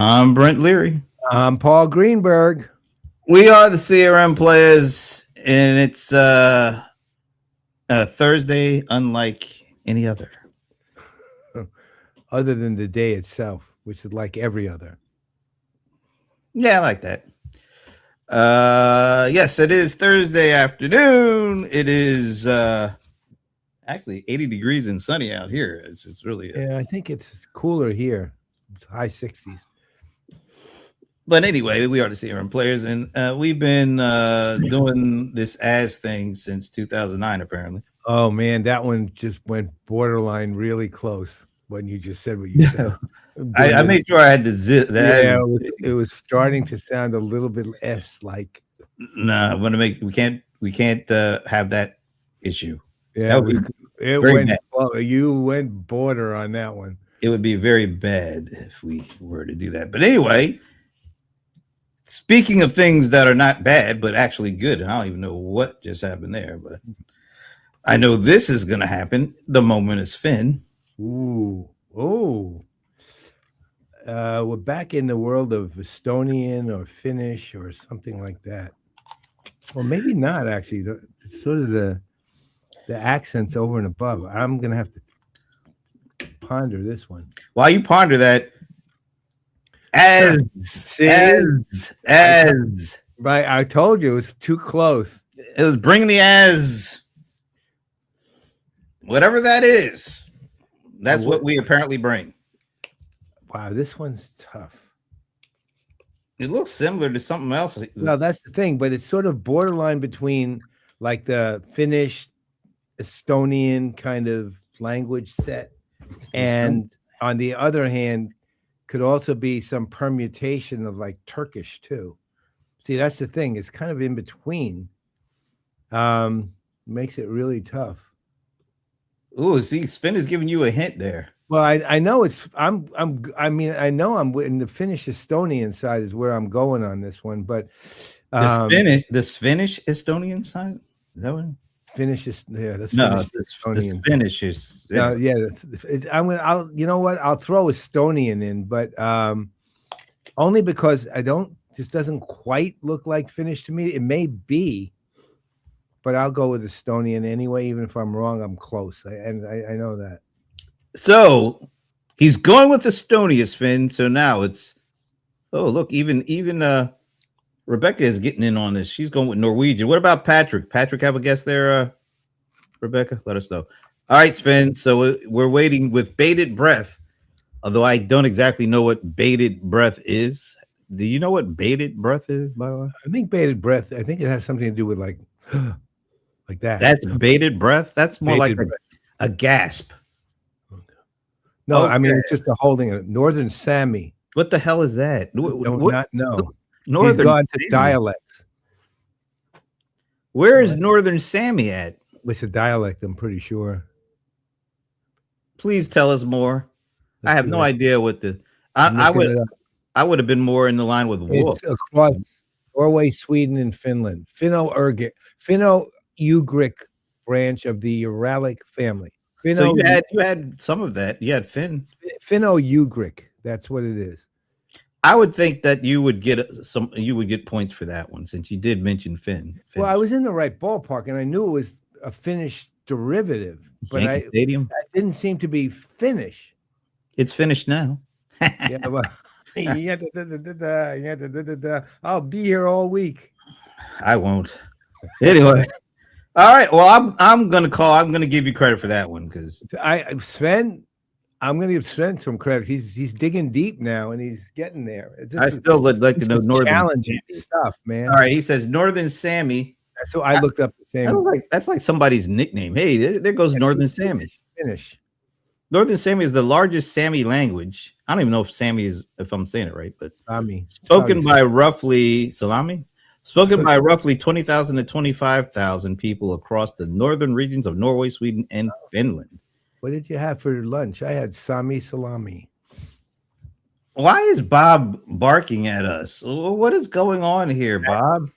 I'm Brent Leary. I'm Paul Greenberg. We are the CRM Playaz, and it's a Thursday unlike any other. Other than the day itself, which is like every other. Yeah, I like that. Yes, it is Thursday afternoon. It is actually 80 degrees and sunny out here. It's just really Yeah, I think it's cooler here. It's high 60s. But anyway, we are the CRM Playaz, and we've been doing this as thing since 2009, apparently. Oh man, that one just went borderline really close when you just said what you said. I made sure I had the zip. Yeah, it was starting to sound a little bit like. No, I'm gonna make. We can't have that issue. Yeah, it went. Well, you went border on that one. It would be very bad if we were to do that. But anyway, speaking of things that are not bad but actually good, I don't even know what just happened there, but I know this is gonna happen. The moment is Finn. Ooh, oh. We're back in the world of Estonian or Finnish or something like that. Well, maybe not actually. Sort of the accents over and above. I'm gonna have to ponder this one. While you ponder that, as right, I told you it was too close. It was bring the as, whatever that is. That's what we apparently bring. Wow, this one's tough. It looks similar to something else. No, that's the thing, but it's sort of borderline between like the Finnish, Estonian kind of language set, and on the other hand, could also be some permutation of like Turkish too. See, that's the thing. It's kind of in between. Makes it really tough. Oh, see, Finn is giving you a hint there. Well, I know it's I mean I know I'm in the Finnish Estonian side is where I'm going on this one, but the Finnish Estonian side, is that what? Finnish is that's no, the Finnish is yeah. I'll you know what, I'll throw Estonian in, but only because this doesn't quite look like Finnish to me. It may be, but I'll go with Estonian anyway. Even if I'm wrong, I'm close, and I know that. So he's going with Estonia, Finn. So now it's look, even Rebecca is getting in on this. She's going with Norwegian. What about Patrick? Patrick, have a guess there, Rebecca? Let us know. All right, Finn. So we're waiting with bated breath. Although I don't exactly know what bated breath is. Do you know what bated breath is, by the way? I think bated breath. I think it has something to do with like that. That's bated breath. That's more like a gasp. No, okay. I mean, it's just a holding it. Northern Sami. What the hell is that? Not know. Northern. He's gone to dialects. Where is Northern Sami at? It's a dialect, I'm pretty sure. Please tell us more. I have no idea what the. I would have been more in the line with wolf. It's across Norway, Sweden, and Finland. Finno-Ugric branch of the Uralic family. So you had some of that. You had Finno-Ugric. That's what it is. I would think that you would get points for that one, since you did mention Finnish. Well, I was in the right ballpark, and I knew it was a Finnish derivative, but I didn't seem to be Finnish. It's finished now. Yeah, well, I'll be here all week. I won't. Anyway. All right. Well, I'm gonna give you credit for that one, because I'm gonna give Sven some credit. He's digging deep now and he's getting there. I still would like to know Northern challenging stuff, man. All right, he says Northern Sami. So I looked up the same. That's like somebody's nickname. Hey, there goes Northern Sami. Finish. Northern Sami is the largest Sami language. I don't even know if Sami is, if I'm saying it right, but Sami. Spoken by roughly 20,000 to 25,000 people across the northern regions of Norway, Sweden, and Finland. What did you have for lunch? I had Sami salami. Why is Bob barking at us? What is going on here, Bob?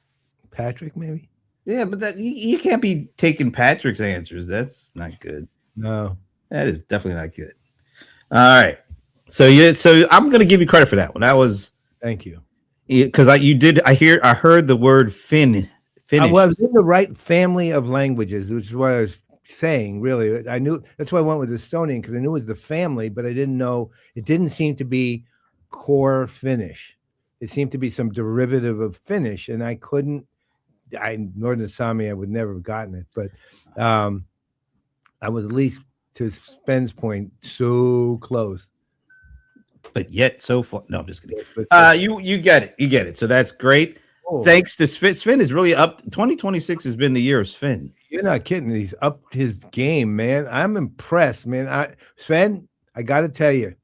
Patrick, maybe? Yeah, but that you can't be taking Patrick's answers. That's not good. No. That is definitely not good. All right. So I'm going to give you credit for that one. That was Thank you. because I heard the word Finnish. I was in the right family of languages, which is what I was saying. Really, I knew that's why I went with Estonian, because I knew it was the family, but I didn't know it didn't seem to be core Finnish. It seemed to be some derivative of Finnish, and I couldn't. Northern Sami, I would never have gotten it, but I was at least, to Sven's point, so close. But yet so far. No, I'm just kidding. But You get it. You get it. So that's great. oh, Thanks to Sven. Sven is really up. 2026 has been the year of Sven. you're not kidding. He's upped his game, man. I'm impressed, man. Sven, I got to tell you,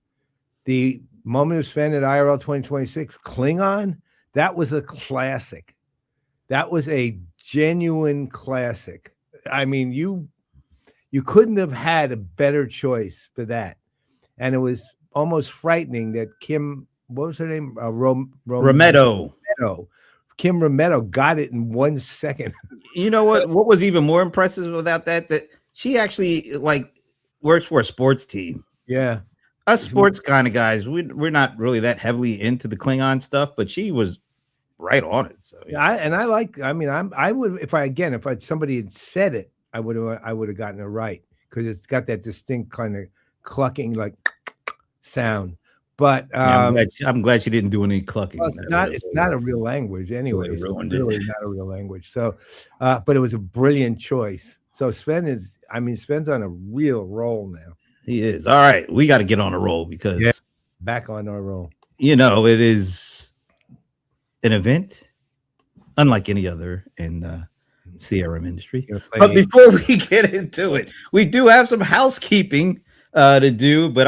the moment of Sven at IRL 2026, Klingon, that was a classic. That was a genuine classic. I mean, you couldn't have had a better choice for that. And it was almost frightening that Kim, what was her name? Rometto. Kim Rometto got it in 1 second. You know what? What was even more impressive about that she actually works for a sports team. Yeah. Us sports kind of guys, we're not really that heavily into the Klingon stuff, but she was right on it. So yeah, I would, if somebody had said it, I would have gotten it right, because it's got that distinct kind of clucking sound. But yeah, I'm glad she didn't do any clucking. Well, it's not a real language anyway. It's really not a real language. So, but it was a brilliant choice. So Sven's on a real roll now. He is. All right, we got to get on a roll, because back on our roll. You know, it is an event unlike any other in the CRM industry. But before we get into it, we do have some housekeeping to do. But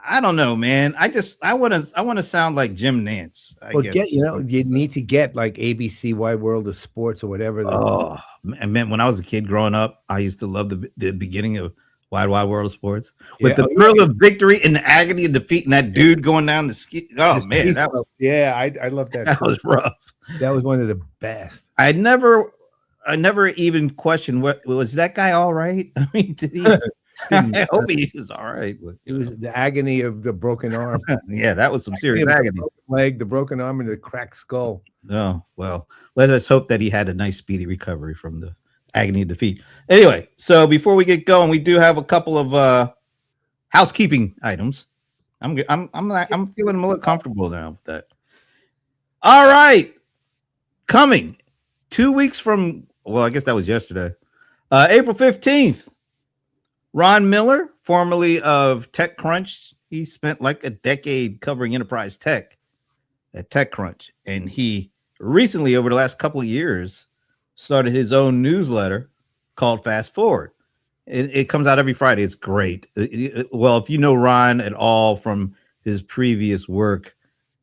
I don't know, man. I want to sound like Jim Nance. I guess. You need to get like ABC Wide World of Sports or whatever. Oh, man, when I was a kid growing up, I used to love the beginning of Wide World of Sports with the thrill of victory and the agony of defeat, and that dude going down the ski. Oh man, that was, I love that. That was rough. That was one of the best. I never even questioned, what was that guy all right? I mean, did he? I hope he was all right. But it was the agony of the broken arm. Yeah, that was some serious agony. The broken leg, the broken arm, and the cracked skull. Oh well, let us hope that he had a nice, speedy recovery from the agony of defeat. Anyway, so before we get going, we do have a couple of housekeeping items. I'm feeling a little comfortable now with that. All right, coming 2 weeks from, well, I guess that was yesterday, April 15th. Ron Miller, formerly of TechCrunch, he spent like a decade covering enterprise tech at TechCrunch, and he recently, over the last couple of years, started his own newsletter called Fast Forward. It comes out every Friday. It's great. Well, if you know Ron at all from his previous work,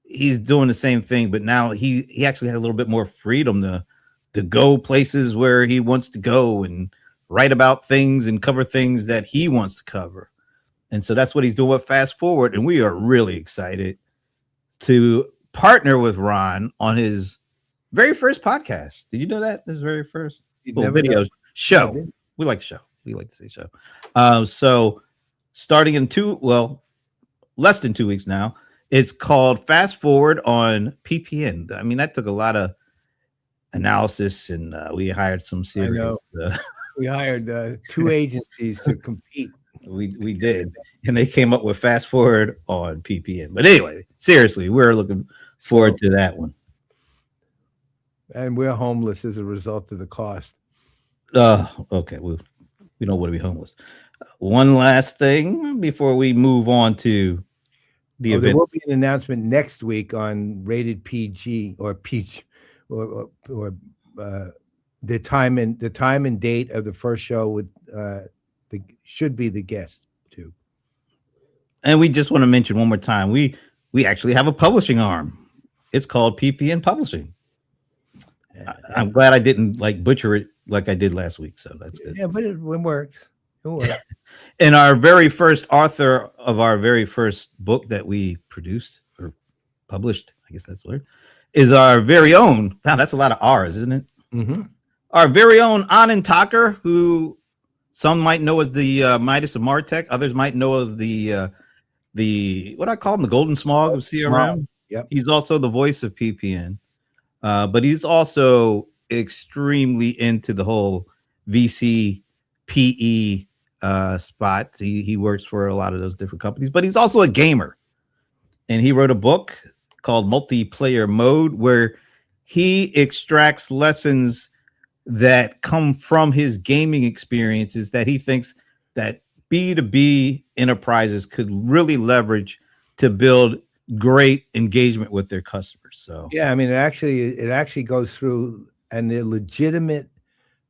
he's doing the same thing, but now he actually has a little bit more freedom to go places where he wants to go and write about things and cover things that he wants to cover. And so that's what he's doing with Fast Forward. And we are really excited to partner with Ron on his very first podcast. Did you know that? His very first video show. We like show. We like to say show. So starting in less than 2 weeks now, it's called Fast Forward on PPN. I mean, that took a lot of analysis, and we hired some serious. We hired 2 agencies to compete. We did, and they came up with Fast Forward on PPN. But anyway, seriously, we're looking forward to that one. And we're homeless as a result of the cost. Okay. We don't want to be homeless. One last thing before we move on to the event. There will be an announcement next week on Rated PG or Peach or the time and date of the first show with should be the guest too. And we just want to mention one more time, we actually have a publishing arm. It's called PPN Publishing. I'm glad I didn't butcher it like I did last week, so that's good. Yeah, but it works. It works. And our very first author of our very first book that we produced or published, I guess that's the word, is our very own. Wow, that's a lot of R's, isn't it? Mm-hmm. Our very own Anand Thakur, who some might know as the Midas of Martech, others might know of the what I call him, the golden smog of CRM. Yep. He's also the voice of PPN, but he's also extremely into the whole VC PE spot. He works for a lot of those different companies, but he's also a gamer, and he wrote a book called Multiplayer Mode, where he extracts lessons that come from his gaming experiences that he thinks that B2B enterprises could really leverage to build great engagement with their customers. So yeah, I mean, it actually goes through and the legitimate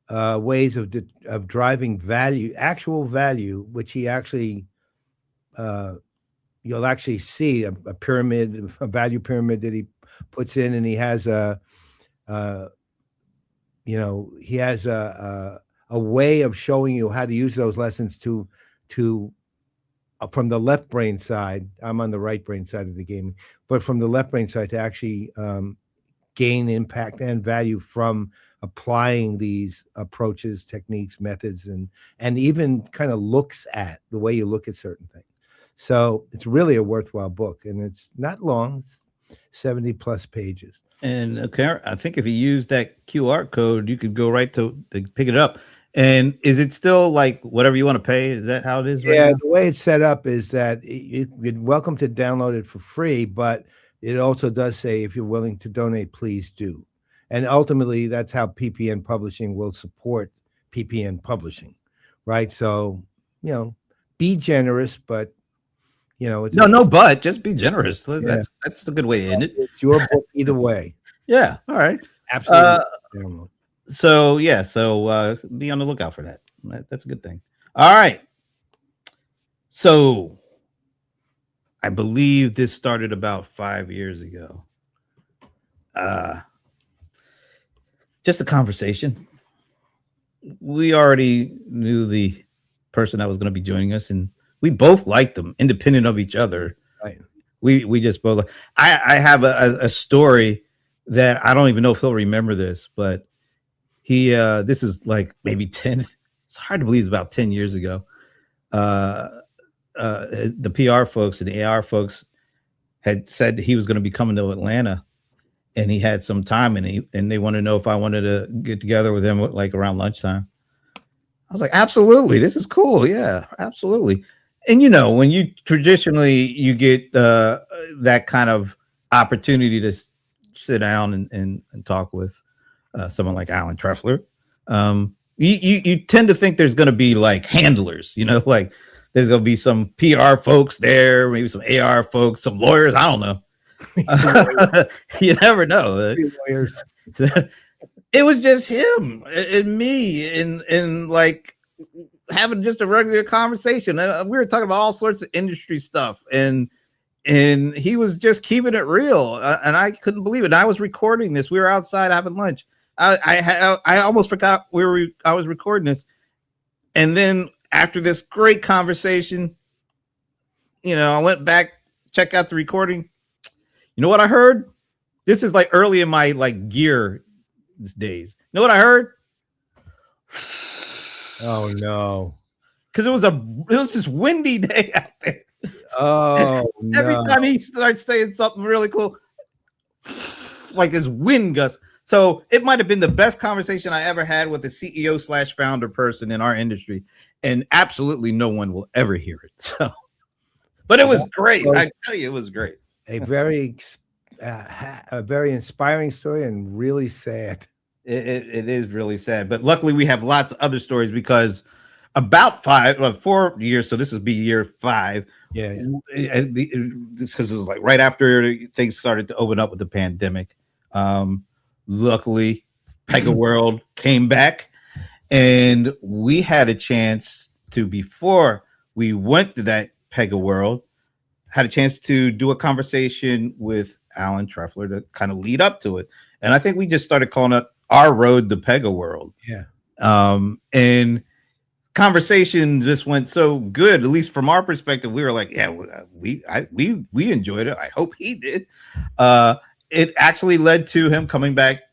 ways of driving value, actual value, which he actually you'll actually see a pyramid, a value pyramid that he puts in, and he has he has a way of showing you how to use those lessons to from the left brain side. I'm on the right brain side of the game, but from the left brain side to actually gain impact and value from applying these approaches, techniques, methods, and even kind of looks at the way you look at certain things. So it's really a worthwhile book, and it's not long. It's 70 plus pages. And okay, I think if you use that QR code, you could go right to pick it up. And is it still like whatever you want to pay? Is that how it is? Yeah, right now? the way it's set up is that you're welcome to download it for free, but it also does say if you're willing to donate, please do. And ultimately, that's how PPN Publishing will support PPN Publishing, right? So, be generous, but it's but just be generous. That's a good way to end it. It's your book either way. Yeah. All right. Absolutely. So be on the lookout for that. That's a good thing. All right. So I believe this started about 5 years ago. Just a conversation. We already knew the person that was going to be joining us, and we both liked them, independent of each other. Right. We just both. I have a story that I don't even know if he'll remember this, but this is like maybe 10. It's hard to believe it's about 10 years ago. The PR folks and the AR folks had said he was going to be coming to Atlanta, and he had some time, and they wanted to know if I wanted to get together with him like around lunchtime. I was like, absolutely, this is cool. Yeah, absolutely. And when you traditionally you get that kind of opportunity to sit down and talk with someone like Alan Trefler, you tend to think there's going to be like handlers, like there's going to be some PR folks there, maybe some AR folks, some lawyers. I don't know. You never know. It was just him and me and like having just a regular conversation. And we were talking about all sorts of industry stuff, and he was just keeping it real. And I couldn't believe it. And I was recording this. We were outside having lunch. I almost forgot I was recording this. And then after this great conversation, I went back, check out the recording. You know what I heard? This is like early in my like gear days. You know what I heard? Oh no. Because it was this windy day out there. Oh, every time he starts saying something really cool, like this wind gust. So it might have been the best conversation I ever had with a CEO/founder person in our industry, and absolutely no one will ever hear it. So, but it was great. I tell you, it was great. A very inspiring story and really sad. It is really sad, but luckily we have lots of other stories because about 4 years. So this will be year 5. Yeah. Because it was like right after things started to open up with the pandemic. Luckily, PegaWorld came back, and we had a chance to, before we went to that PegaWorld, had a chance to do a conversation with Alan Trefler to kind of lead up to it. And I think we just started calling it Our Road to PegaWorld. Yeah. And conversation just went so good, at least from our perspective. We were like, yeah, we enjoyed it. I hope he did. It actually led to him coming back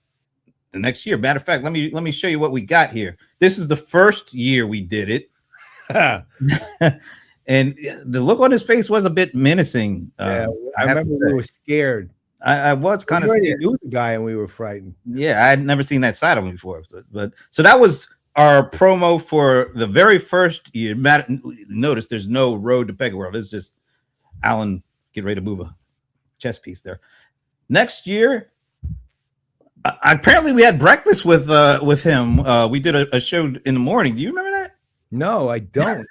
the next year. Matter of fact, let me show you what we got here. This is the first year we did it. And the look on his face was a bit menacing. Yeah, I remember we were scared. I was kind of scared. Knew the guy, and we were frightened. Yeah, I had never seen that side of him before. So that was our promo for the very first year. Notice there's no road to PegaWorld. It's just Alan get ready to move a chess piece there. Next year, apparently we had breakfast with him. We did a show in the morning. Do you remember that? No, I don't.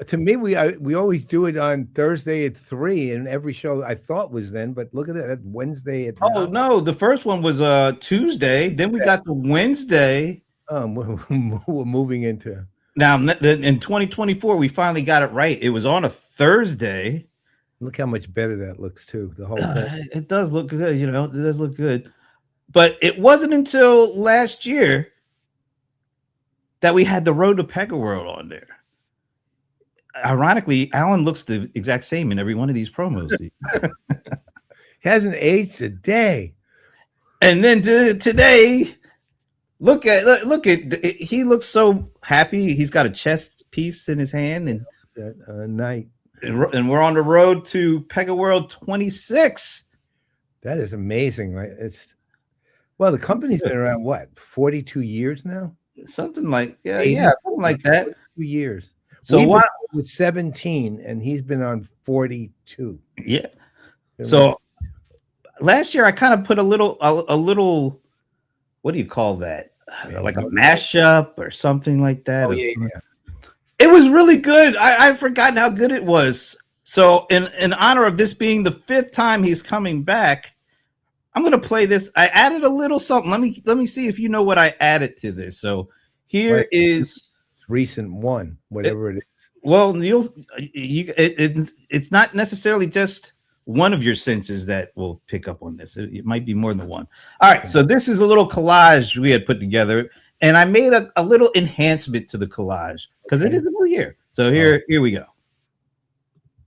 To me, we always do it on Thursday at 3, and every show I thought was then, but look at that, Wednesday at 9. No, the first one was Tuesday. Then we got to Wednesday. We're moving into now in 2024. We finally got it right. It was on a Thursday. Look how much better that looks too. The whole thing. It does look good. It does look good. But it wasn't until last year that we had the Road to PegaWorld on there. Ironically, Alan looks the exact same in every one of these promos. He hasn't aged a day. And then today, look at he looks so happy. He's got a chess piece in his hand, and night. And we're on the road to PegaWorld 26. That is amazing, right? The company's been around 42 years now? Something like something like that. 2 years. So what was 17 and he's been on 42. Yeah. So last year I kind of put a little what do you call that? Like a mashup or something like that. Oh, yeah. It was really good. I've forgotten how good it was. So in honor of this being the 5th time he's coming back, I'm gonna play this. I added a little something. Let me see if you know what I added to this. So here is recent one, whatever it is. Well, it's not necessarily just one of your senses that will pick up on this. It might be more than one. All right, so this is a little collage we had put together, and I made a little enhancement to the collage because it is a new year. So here we go.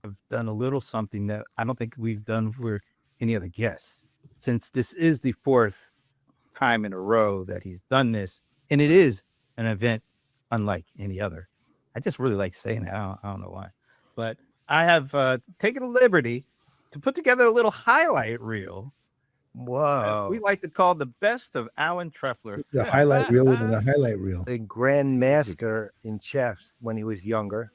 I've done a little something that I don't think we've done for any other guests, since this is the 4th time in a row that he's done this, and it is an event unlike any other. I just really like saying that. I don't know why, but I have taken a liberty to put together a little highlight reel. Whoa! We like to call the best of Alan Trefler. The highlight reel within a highlight reel. The Grand Master in chess when he was younger,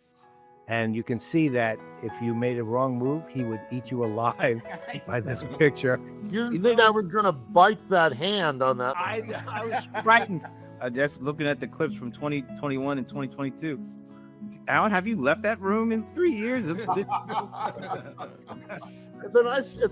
and you can see that if you made a wrong move, he would eat you alive by this picture. You think I was gonna bite that hand on that? I was frightened. Just looking at the clips from 2021 and 2022. Alan, have you left that room in 3 years? It's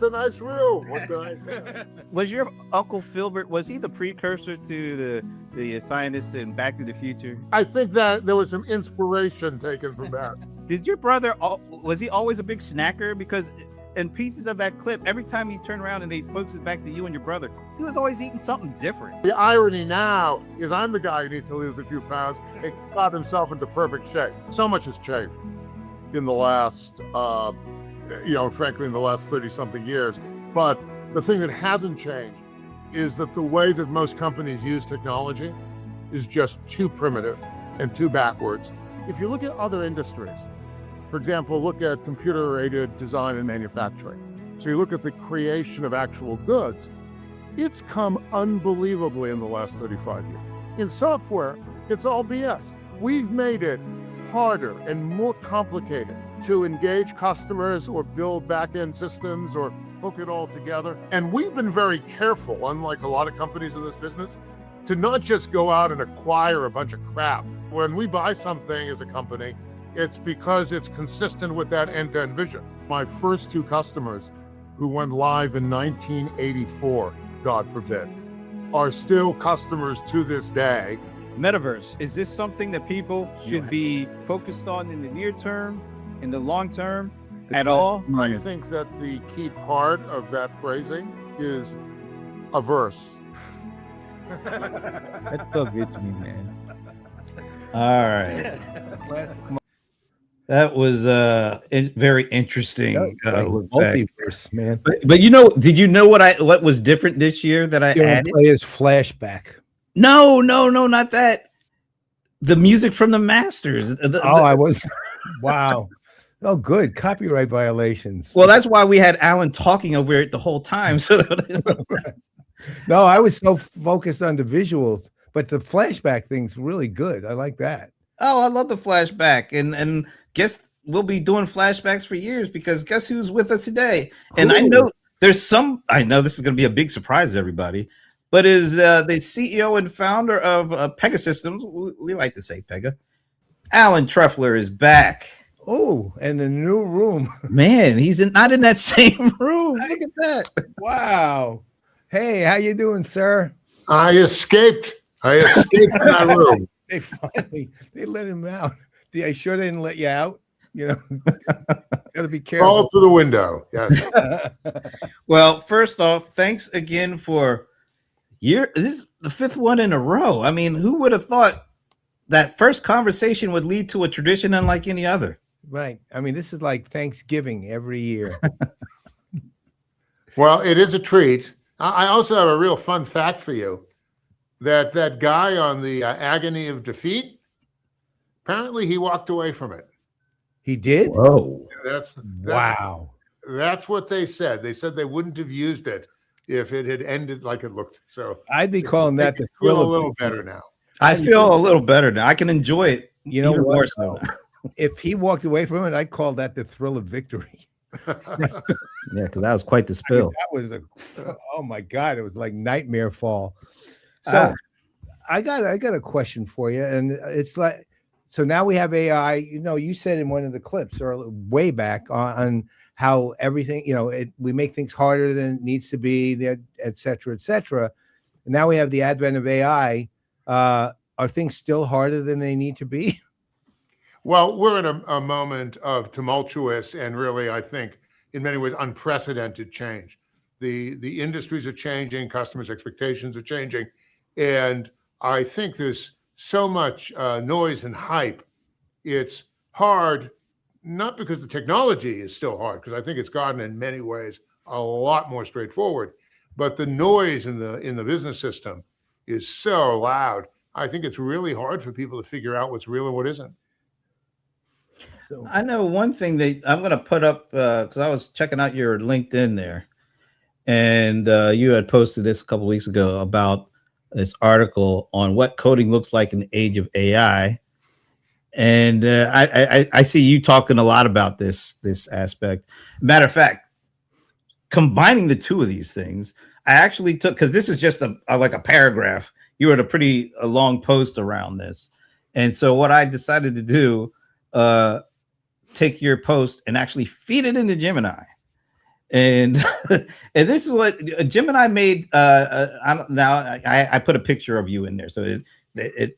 a nice room. What can I say? Was your Uncle Filbert, was he the precursor to the scientist in Back to the Future? I think that there was some inspiration taken from that. Did your brother, was he always a big snacker? Because in pieces of that clip, every time you turn around and they focus it back to you and your brother, he was always eating something different. The irony now is I'm the guy who needs to lose a few pounds and got himself into perfect shape. So much has changed in the last, frankly, in the last 30-something years. But the thing that hasn't changed is that the way that most companies use technology is just too primitive and too backwards. If you look at other industries, for example, look at computer-aided design and manufacturing. So you look at the creation of actual goods, it's come unbelievably in the last 35 years. In software, it's all BS. We've made it harder and more complicated to engage customers or build back-end systems or hook it all together. And we've been very careful, unlike a lot of companies in this business, to not just go out and acquire a bunch of crap. When we buy something as a company, it's because it's consistent with that end-to-end vision. My first 2 customers who went live in 1984, God forbid, are still customers to this day. Metaverse, is this something that people should be focused on in the near term, in the long term, at all? I think that the key part of that phrasing is averse. That still gets me, man. All right. That was very interesting. Multiverse, man. But did you know what was different this year that I added? Play his flashback. No, not that. the music from the Masters. I was. Wow. Oh, good. Copyright violations. Well, that's why we had Alan talking over it the whole time. So No, I was so focused on the visuals, but the flashback thing's really good. I like that. oh, I love the flashback, and guess we'll be doing flashbacks for years because guess who's with us today? And I know there's some. I know this is going to be a big surprise to everybody, but is the CEO and founder of Pega Systems? We like to say Pega. Alan Trefler is back. Oh, and a new room. Man, he's not in that same room. Look at that. Wow. Hey, how you doing, sir? I escaped from that room. They let him out. Are you sure they didn't let you out? You know, gotta be Fall careful. through the window. Yes. Well, first off, thanks again for this is the 5th one in a row. I mean, who would have thought that first conversation would lead to a tradition unlike any other? Right. I mean, this is like Thanksgiving every year. Well, it is a treat. I also have a real fun fact for you. That guy on the agony of defeat, apparently he walked away from it. He did? Whoa. Wow. That's what they said. They said they wouldn't have used it if it had ended like it looked. So I'd be calling that the feel thrill a of little better now. I feel a little better now. I can enjoy it. You know even what? more so now. If he walked away from it, I'd call that the thrill of victory. Yeah, because that was quite the spill. That was oh my God, it was like nightmare fall. So I got a question for you, and it's like, so now we have AI. You know, you said in one of the clips or way back on how everything, you know, we make things harder than it needs to be, et cetera, et cetera. And now we have the advent of AI. Are things still harder than they need to be? Well, we're in a moment of tumultuous and really, I think, in many ways, unprecedented change. The industries are changing, customers' expectations are changing, and I think there's so much noise and hype. It's hard, not because the technology is still hard, because I think it's gotten in many ways a lot more straightforward, but the noise in the business system is so loud. I think it's really hard for people to figure out what's real and what isn't. So, I know one thing that I'm going to put up because I was checking out your LinkedIn there, and you had posted this a couple weeks ago about this article on what coding looks like in the age of AI, and I see you talking a lot about this aspect. Matter of fact, combining the two of these things, I actually took, because this is just like a paragraph. You wrote a long post around this, and so what I decided to do. Take your post and actually feed it into Gemini, and and this is what Gemini made. I put a picture of you in there, so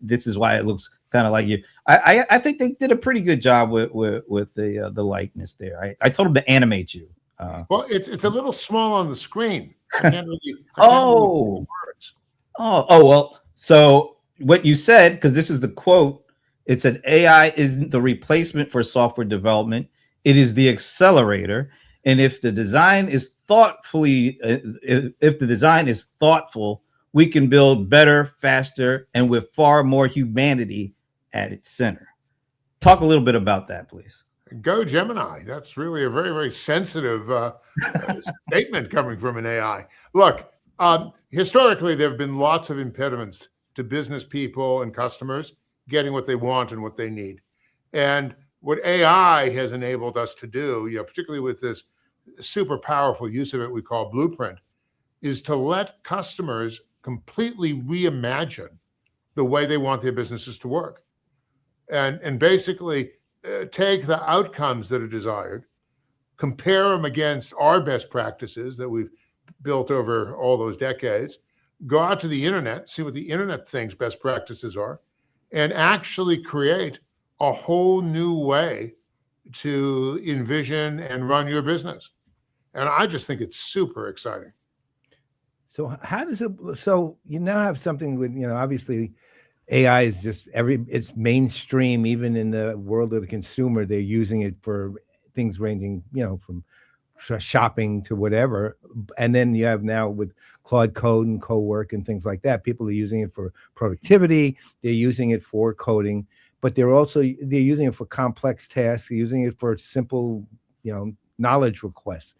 this is why it looks kind of like you. I think they did a pretty good job with the likeness there. I told them to animate you. Well, it's a little small on the screen. I can't really Oh, well. So what you said, because this is the quote. It said AI isn't the replacement for software development. It is the accelerator. And if the design is thoughtful, we can build better, faster, and with far more humanity at its center. Talk a little bit about that, please. Go Gemini. That's really a very, very sensitive statement coming from an AI. Look, historically, there have been lots of impediments to business people and customers getting what they want and what they need. And what AI has enabled us to do, particularly with this super powerful use of it we call Blueprint, is to let customers completely reimagine the way they want their businesses to work. And basically take the outcomes that are desired, compare them against our best practices that we've built over all those decades, go out to the internet, see what the internet thinks best practices are, and actually create a whole new way to envision and run your business. And I just think it's super exciting. So how does it, so you now have something with, obviously AI is just it's mainstream, even in the world of the consumer, they're using it for things ranging, from shopping to whatever. And then you have now with Claude Code and co-work and things like that, people are using it for productivity. They're using it for coding, but they're using it for complex tasks. They're using it for simple, knowledge requests.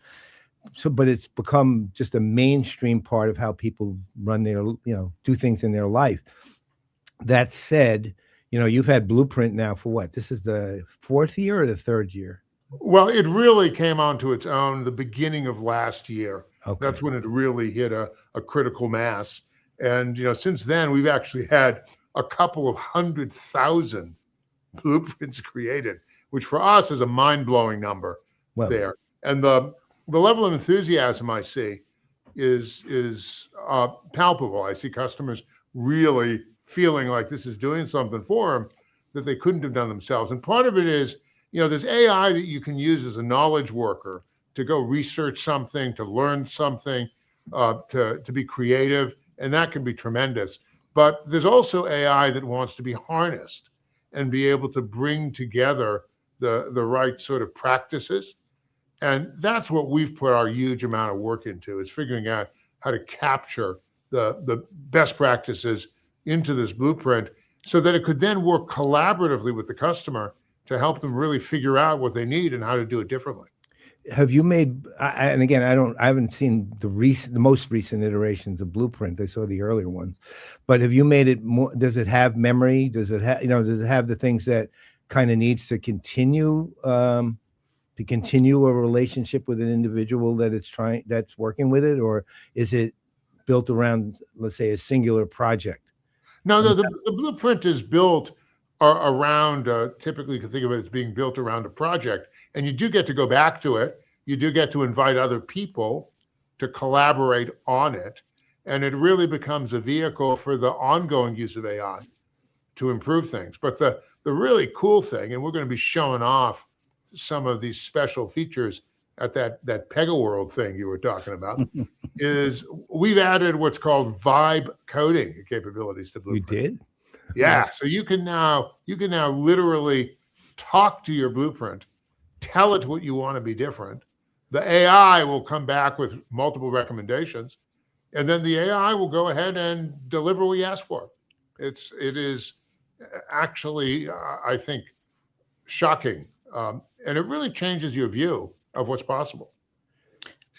So, but it's become just a mainstream part of how people run their, do things in their life. That said, you've had Blueprint now for what? This is the 4th year or the 3rd year? Well, it really came onto its own the beginning of last year. Okay. That's when it really hit a critical mass. And, since then, we've actually had a couple of 100,000 blueprints created, which for us is a mind-blowing number there. And the level of enthusiasm I see is palpable. I see customers really feeling like this is doing something for them that they couldn't have done themselves. And part of it is, there's AI that you can use as a knowledge worker to go research something, to learn something, to be creative, and that can be tremendous. But there's also AI that wants to be harnessed and be able to bring together the right sort of practices. And that's what we've put our huge amount of work into, is figuring out how to capture the best practices into this blueprint so that it could then work collaboratively with the customer to help them really figure out what they need and how to do it differently. Have you made, and again, I haven't seen the most recent iterations of Blueprint. I saw the earlier ones, but have you made it more? Does it have memory? Does it have, does it have the things that kind of needs to continue a relationship with an individual that's working with it, or is it built around, let's say, a singular project? No, the blueprint is built around, typically you can think of it as being built around a project, and you do get to go back to it. You do get to invite other people to collaborate on it, and it really becomes a vehicle for the ongoing use of AI to improve things. But the really cool thing, and we're going to be showing off some of these special features at that PegaWorld thing you were talking about, is we've added what's called vibe coding capabilities to Blueprint. You did? Yeah. So you can now literally talk to your Blueprint, tell it what you want to be different. The AI will come back with multiple recommendations, and then the AI will go ahead and deliver what you ask for. It is actually, I think, shocking. And it really changes your view of what's possible.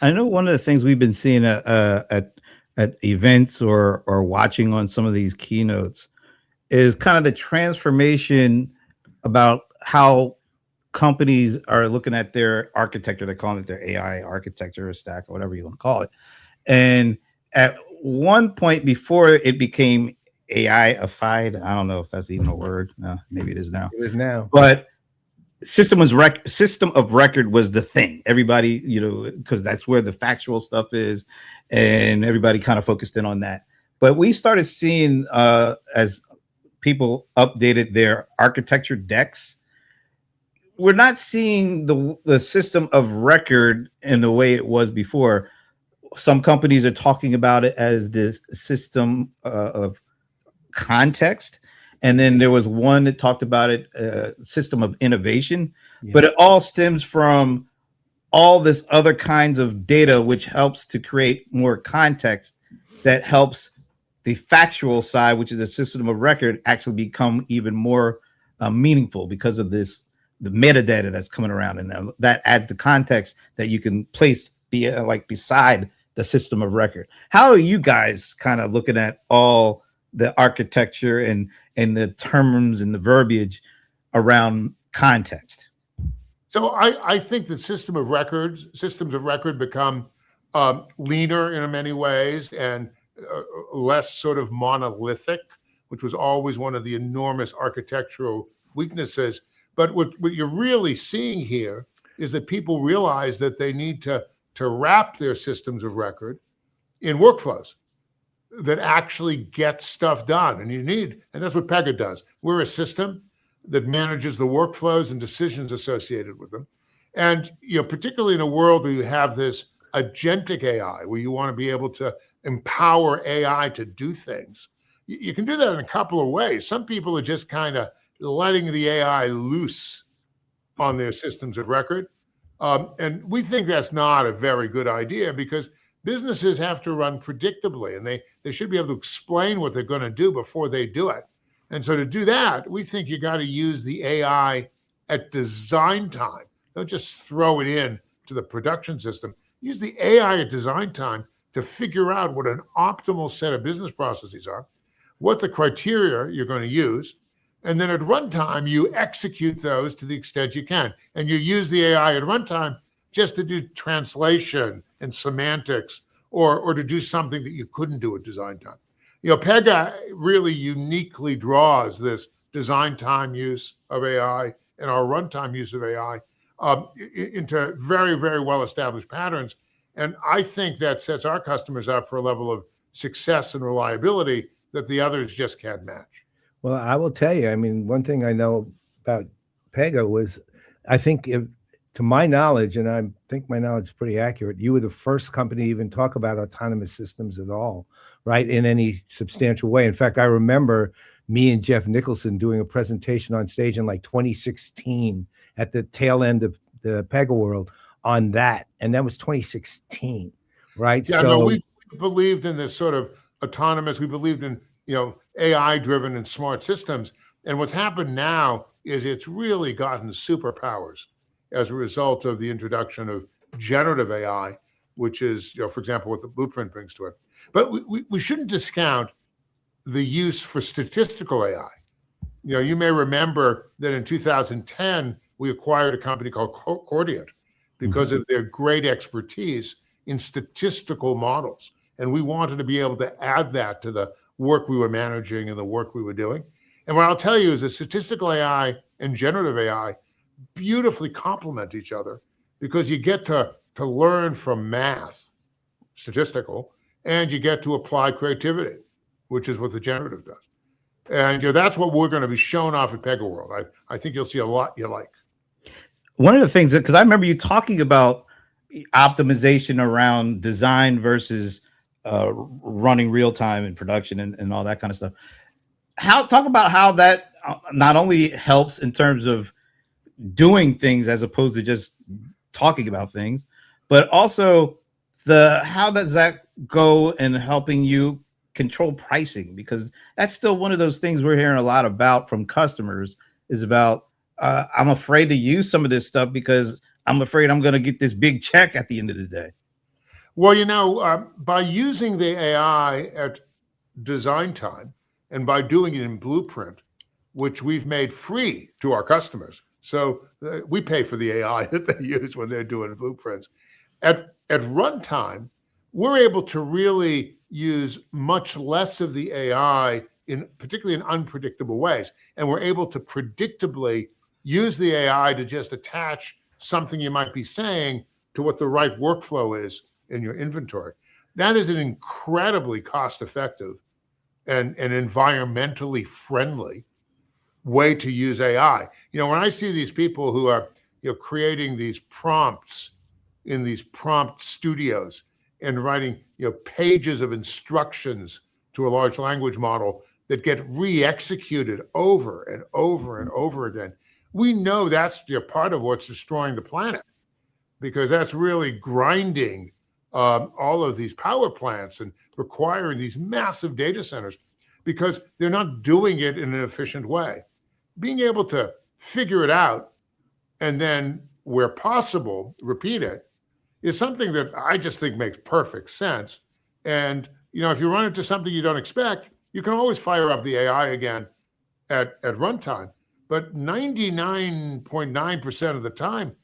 I know one of the things we've been seeing at events or watching on some of these keynotes is kind of the transformation about how companies are looking at their architecture. They're calling it their AI architecture or stack or whatever you want to call it. And at one point before it became AI-ified, I don't know if that's even a word. No, maybe it is now. It is now. But system of record was the thing. Everybody, because that's where the factual stuff is, and everybody kind of focused in on that. But we started seeing as people updated their architecture decks, we're not seeing the system of record in the way it was before. Some companies are talking about it as this system of context. And then there was one that talked about it, system of innovation, but it all stems from all this other kinds of data, which helps to create more context that helps the factual side, which is a system of record, actually become even more meaningful because of the metadata that's coming around. And that adds the context that you can place beside the system of record. How are you guys kind of looking at all the architecture and the terms and the verbiage around context? So I think that systems of record become leaner in many ways and less sort of monolithic, which was always one of the enormous architectural weaknesses. But what you're really seeing here is that people realize that they need to wrap their systems of record in workflows that actually get stuff done. And that's what Pega does. We're a system that manages the workflows and decisions associated with them. And particularly in a world where you have this agentic AI, where you want to be able to empower AI to do things, you can do that in a couple of ways. Some people are just kind of letting the AI loose on their systems of record. And we think that's not a very good idea because businesses have to run predictably and they should be able to explain what they're going to do before they do it. And so to do that, we think you got to use the AI at design time. Don't just throw it in to the production system. Use the AI at design time to figure out what an optimal set of business processes are, what the criteria you're going to use, and then at runtime, you execute those to the extent you can. And you use the AI at runtime just to do translation and semantics or to do something that you couldn't do at design time. Pega really uniquely draws this design time use of AI and our runtime use of AI into very, very well-established patterns. And I think that sets our customers up for a level of success and reliability that the others just can't match. Well, I will tell you, I mean, one thing I know about Pega was, I think, to my knowledge, and I think my knowledge is pretty accurate, you were the first company to even talk about autonomous systems at all, right, in any substantial way. In fact, I remember me and Jeff Nicholson doing a presentation on stage in like 2016 at the tail end of the PegaWorld on that, and that was 2016, right? Yeah, so no, we believed in this sort of autonomous, we believed in, AI driven and smart systems. And what's happened now is it's really gotten superpowers as a result of the introduction of generative AI, which is, for example, what the Blueprint brings to it. But we shouldn't discount the use for statistical AI. You may remember that in 2010, we acquired a company called Cordiant because of their great expertise in statistical models. And we wanted to be able to add that to the work we were managing and the work we were doing. And what I'll tell you is that statistical AI and generative AI beautifully complement each other because you get to learn from math, statistical, and you get to apply creativity, which is what the generative does. And that's what we're going to be showing off at PegaWorld. I think you'll see a lot you like. One of the things because I remember you talking about optimization around design versus running real time in production and all that kind of stuff. Talk about how that not only helps in terms of doing things as opposed to just talking about things, but also how does that go in helping you control pricing? Because that's still one of those things we're hearing a lot about from customers is about, I'm afraid to use some of this stuff because I'm afraid I'm going to get this big check at the end of the day. Well, by using the AI at design time and by doing it in Blueprint, which we've made free to our customers, so we pay for the AI that they use when they're doing blueprints. At runtime, we're able to really use much less of the AI particularly in unpredictable ways, and we're able to predictably use the AI to just attach something you might be saying to what the right workflow is in your inventory. That is an incredibly cost-effective and environmentally friendly way to use AI. When I see these people who are creating these prompts in these prompt studios and writing pages of instructions to a large language model that get re-executed over and over and over again, we know that's part of what's destroying the planet, because that's really grinding all of these power plants and requiring these massive data centers because they're not doing it in an efficient way. Being able to figure it out and then, where possible, repeat it is something that I just think makes perfect sense. And, if you run into something you don't expect, you can always fire up the AI again at runtime. But 99.9% of the time,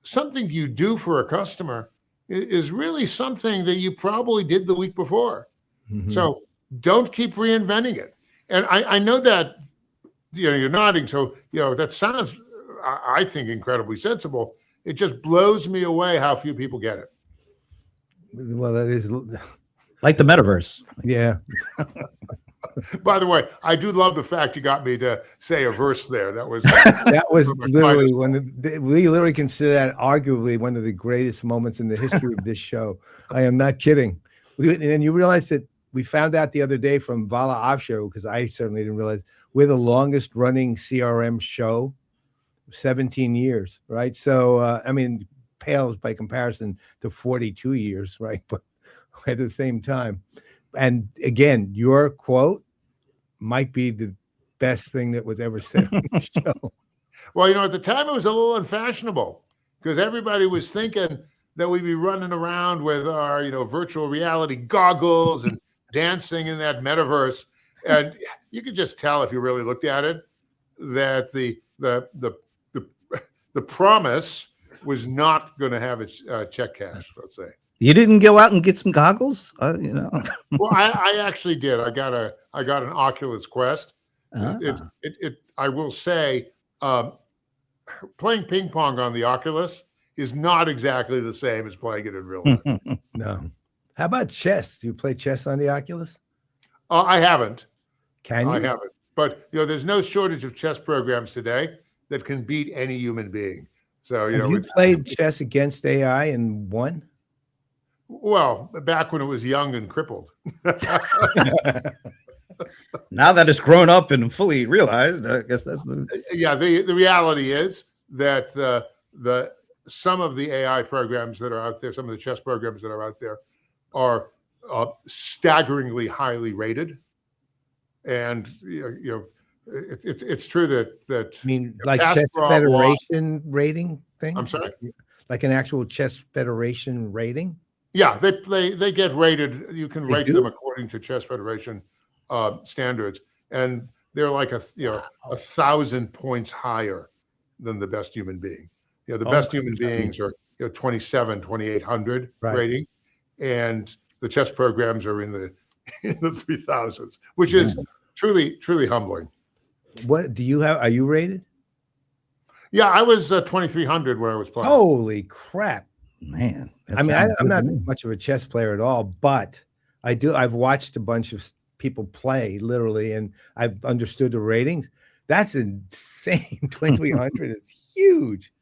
something you do for a customer is really something that you probably did the week before. Mm-hmm. So don't keep reinventing it. And I know that, you're nodding. So, that sounds, I think, incredibly sensible. It just blows me away how few people get it. Well, that is like the metaverse. Yeah. By the way, I do love the fact you got me to say a verse there. That was literally we literally consider that arguably one of the greatest moments in the history of this show. I am not kidding. And you realize that we found out the other day from Vala Offshore, because I certainly didn't realize, we're the longest running CRM show, 17 years, right? So, pales by comparison to 42 years, right? But at the same time, and again, your quote might be the best thing that was ever said on the show. Well, at the time it was a little unfashionable because everybody was thinking that we'd be running around with our, virtual reality goggles and dancing in that metaverse. And you could just tell if you really looked at it that the promise was not going to have its check cash, let's say. You didn't go out and get some goggles, Well, I actually did. I got an Oculus Quest. I will say, playing ping pong on the Oculus is not exactly the same as playing it in real life. No. How about chess? Do you play chess on the Oculus? I haven't. Can you? I haven't. But there's no shortage of chess programs today that can beat any human being. So Have you played chess against AI and won? Well, back when it was young and crippled. Now that it's grown up and fully realized, I guess that's the The reality is that the some of the AI programs that are out there, some of the chess programs that are out there, are staggeringly highly rated, and it's true that I mean, like Chess Federation rating thing. I'm sorry, like an actual Chess Federation rating. Yeah, they get rated. You can rate them according to Chess Federation standards, and they're like 1,000 points higher than the best human being. The best human beings are 2,800 rating, and the chess programs are in the 3,000s, which is truly humbling. What do you have? Are you rated? Yeah, I was 2,300 where I was playing. Holy crap, man! I mean, I'm not much of a chess player at all, but I do. I've watched a bunch of people play literally, and I've understood the ratings. That's insane. 2,300 is huge.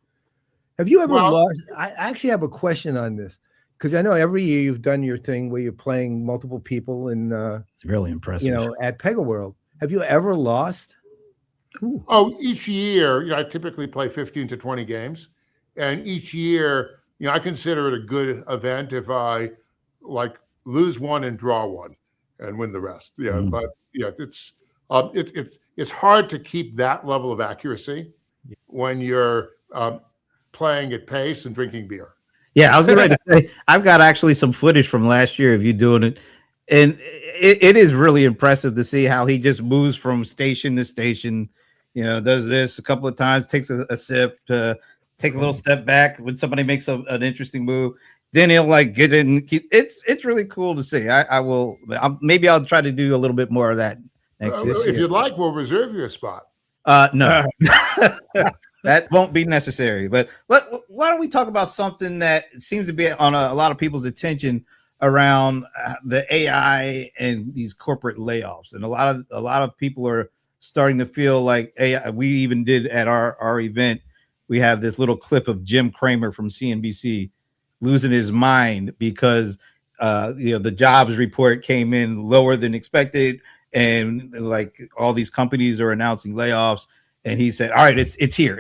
Have you ever lost? I actually have a question on this because I know every year you've done your thing where you're playing multiple people, and it's really impressive. At PegaWorld. Have you ever lost? Ooh. Oh, each year, I typically play 15 to 20 games, and each year, I consider it a good event if I lose one and draw one and win the rest. But it's hard to keep that level of accuracy when you're playing at pace and drinking beer. Yeah, I was going to say I've got actually some footage from last year of you doing it, and it is really impressive to see how he just moves from station to station. Does this a couple of times, takes a sip, take a little step back when somebody makes an interesting move. Then he'll get in. It's really cool to see. Maybe I'll try to do a little bit more of that next year. If you'd like, we'll reserve you a spot. No, that won't be necessary. But why don't we talk about something that seems to be on a lot of people's attention around the AI and these corporate layoffs, and a lot of people are starting to feel like AI. We even did at our event. We have this little clip of Jim Cramer from CNBC losing his mind because the jobs report came in lower than expected, and all these companies are announcing layoffs. And he said, "All right, it's here.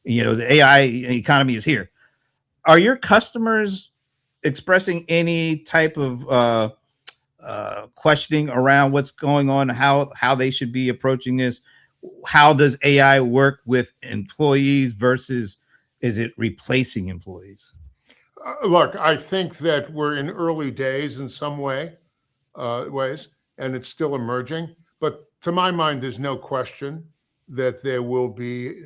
The AI economy is here." Are your customers expressing any type of questioning around what's going on, how they should be approaching this? How does AI work with employees versus is it replacing employees? Look, I think that we're in early days in some ways, and it's still emerging. But to my mind, there's no question that there will be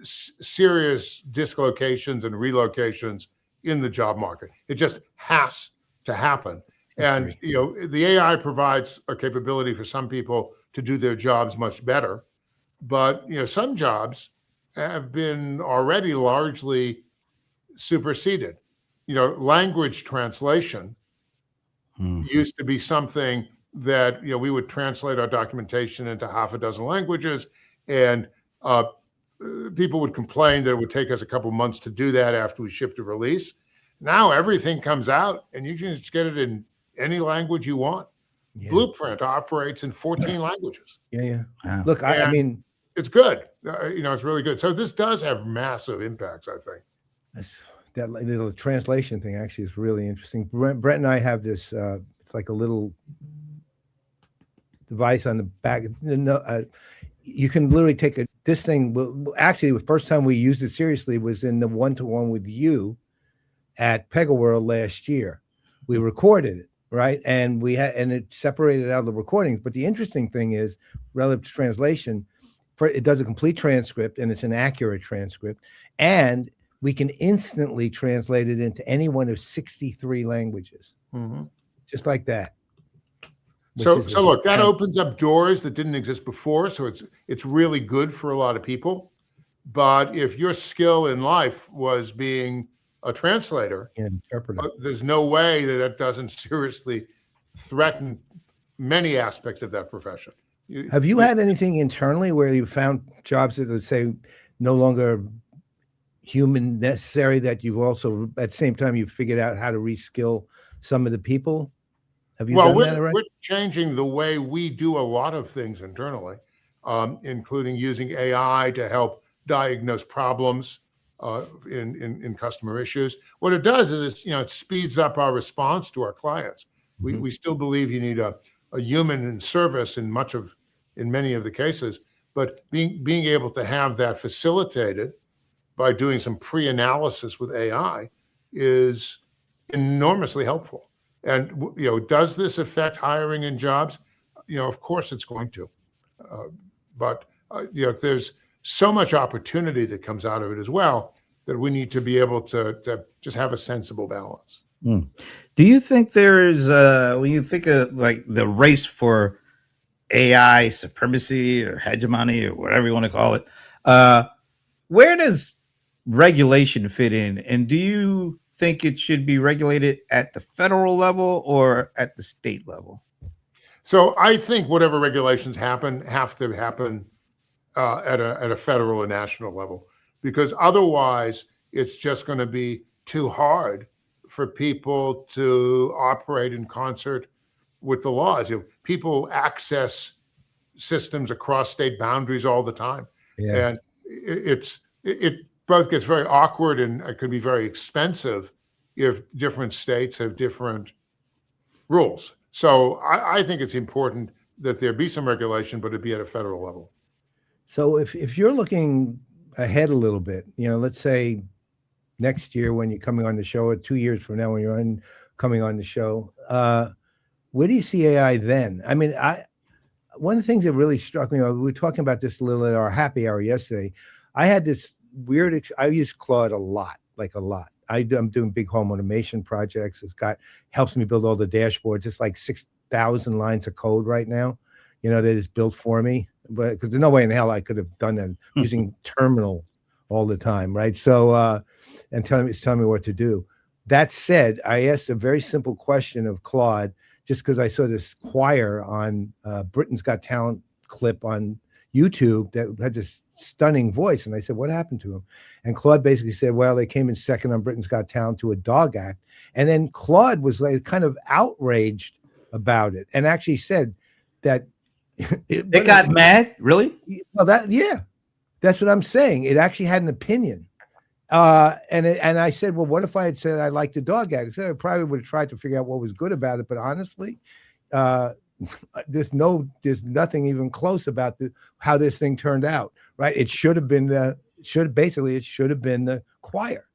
serious dislocations and relocations in the job market. It just has to happen. And the AI provides a capability for some people to do their jobs much better, but some jobs have been already largely superseded. Language translation used to be something that we would translate our documentation into half a dozen languages, and people would complain that it would take us a couple months to do that after we shipped a release. Now everything comes out, and you can just get it in any language you want. Yeah. Blueprint operates in 14 languages. Yeah. Wow. Look, I mean, it's good. It's really good. So this does have massive impacts, I think. that little translation thing actually is really interesting. Brett and I have this. It's like a little device on the back. You can literally take this thing. Actually, the first time we used it seriously was in the one-to-one with you at PegaWorld last year. We recorded it, right? And it separated out the recordings. But the interesting thing is, relative to translation, it does a complete transcript, and it's an accurate transcript. And we can instantly translate it into any one of 63 languages, just like that. So look, that opens up doors that didn't exist before. So it's really good for a lot of people. But if your skill in life was being a translator, interpreter, there's no way that doesn't seriously threaten many aspects of that profession. Have you had anything internally where you found jobs that would say no longer human necessary, that you've also at the same time you've figured out how to reskill some of the people? Have you done that already? We're changing the way we do a lot of things internally, including using AI to help diagnose problems in customer issues. What it does is, it speeds up our response to our clients. We still believe you need a human in service in many of the cases, but being able to have that facilitated by doing some pre-analysis with AI is enormously helpful. And, does this affect hiring and jobs? Of course it's going to. But there's so much opportunity that comes out of it as well, that we need to be able to just have a sensible balance. Do you think there is, when you think of like the race for AI supremacy or hegemony or whatever you want to call it, where does regulation fit in? And do you think it should be regulated at the federal level or at the state level? So I think whatever regulations have to happen at a federal and national level, because otherwise it's just going to be too hard for people to operate in concert with the laws. People access systems across state boundaries all the time, and it both gets very awkward and it can be very expensive if different states have different rules. So I think it's important that there be some regulation, but it be at a federal level. So if you're looking ahead a little bit, let's say next year when you're coming on the show, or 2 years from now when you're coming on the show, where do you see AI then? I mean, one of the things that really struck me, we were talking about this a little at our happy hour yesterday. I had this weird, I use Claude a lot. I'm doing big home automation projects. Helps me build all the dashboards. It's like 6,000 lines of code right now, that is built for me. But because there's no way in hell I could have done that using Terminal all the time, right? So, and telling me what to do. That said, I asked a very simple question of Claude, just because I saw this choir on Britain's Got Talent clip on YouTube that had this stunning voice. And I said, what happened to him? And Claude basically said, well, they came in second on Britain's Got Talent to a dog act. And then Claude was like kind of outraged about it and actually said that it got mad. Really? Well, that's what I'm saying. It actually had an opinion. And I said, well, what if I had said I liked the dog act? I said I probably would have tried to figure out what was good about it. But honestly, there's nothing even close about how this thing turned out, right? It should have been the choir.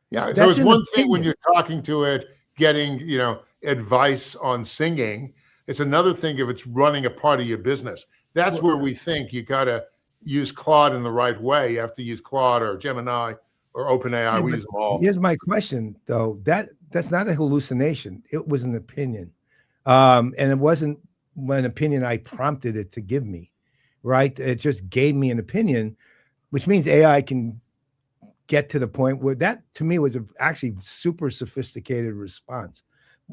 Yeah. So it's one thing when you're talking to it, getting, advice on singing. It's another thing if it's running a part of your business. That's where we think you got to use Claude in the right way. You have to use Claude or Gemini or OpenAI. We use them all. Here's my question, though. That's not a hallucination. It was an opinion. And it wasn't an opinion I prompted it to give me, right? It just gave me an opinion, which means AI can get to the point where that, to me, was actually super sophisticated response,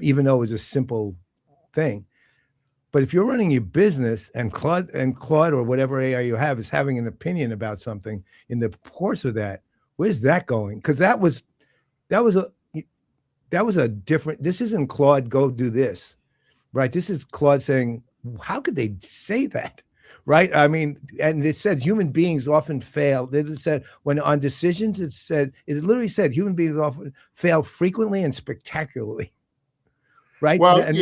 even though it was a simple thing. But if you're running your business and Claude or whatever AI you have is having an opinion about something in the course of that, where's that going? Because that was a different. This isn't Claude, go do this, right? This is Claude saying, how could they say that, right? I mean, and it said human beings often fail. It said when on decisions, it literally said human beings often fail frequently and spectacularly, right? Well, And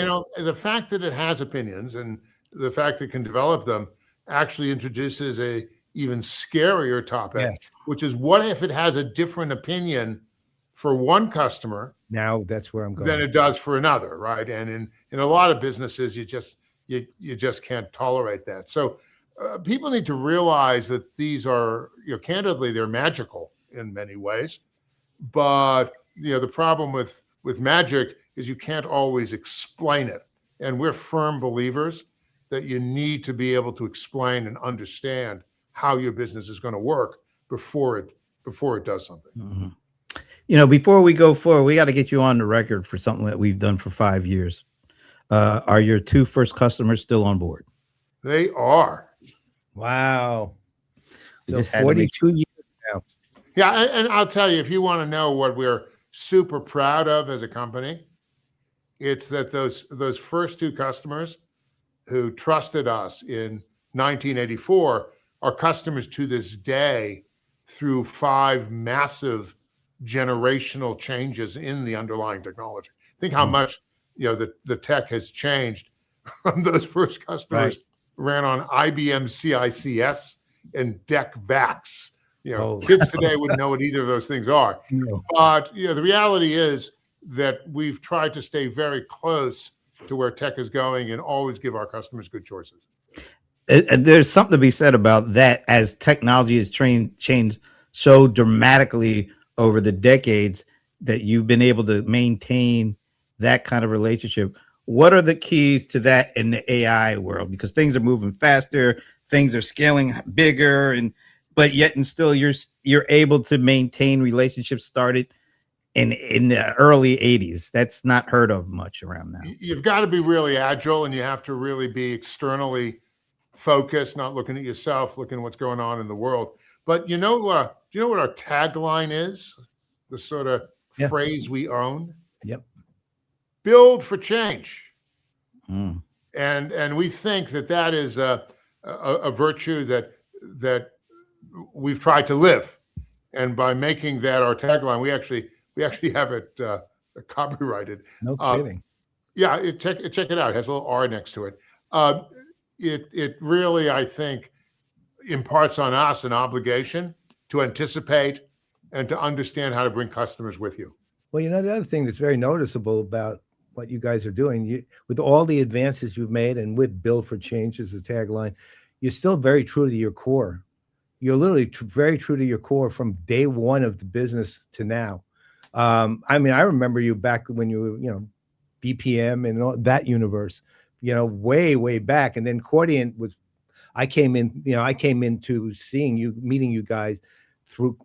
the fact that it has opinions and the fact that it can develop them actually introduces a even scarier topic, yes, which is what if it has a different opinion for one customer now that's where I'm going. than it does for another, right? And in a lot of businesses, you just can't tolerate that. So people need to realize that these are, candidly, they're magical in many ways, but the problem with magic is you can't always explain it. And we're firm believers that you need to be able to explain and understand how your business is going to work before it does something. Mm-hmm. Before we go forward, we got to get you on the record for something that we've done for 5 years. Are your 2 first customers still on board? They are. Wow. We So just had to 42 years now. Yeah, and I'll tell you, if you want to know what we're super proud of as a company, it's that those first 2 customers who trusted us in 1984 are customers to this day through 5 massive generational changes in the underlying technology. Think how much the tech has changed from those first customers. Right. Ran on IBM CICS and DEC VAX. Kids today wouldn't know what either of those things are. No. But the reality is that we've tried to stay very close to where tech is going and always give our customers good choices. There's something to be said about that as technology has changed so dramatically over the decades that you've been able to maintain that kind of relationship. What are the keys to that in the AI world? Because things are moving faster, things are scaling bigger, but yet and still you're able to maintain relationships started in the early 80s. That's not heard of much around now. You've got to be really agile, and you have to really be externally focused, not looking at yourself, looking at what's going on in the world. But do you know what our tagline is? The sort of phrase we own? Yep. Build for change. And we think that is a virtue that we've tried to live. And by making that our tagline, we actually have it copyrighted. No kidding. Yeah, check it out. It has a little R next to it. It really, I think, imparts on us an obligation to anticipate and to understand how to bring customers with you. Well, the other thing that's very noticeable about what you guys are doing, with all the advances you've made and with Build for Change as a tagline, you're still very true to your core. You're literally very true to your core from day one of the business to now. I mean, I remember you back when you were, BPM and all that universe, way, way back. And then Cordiant I came into meeting you guys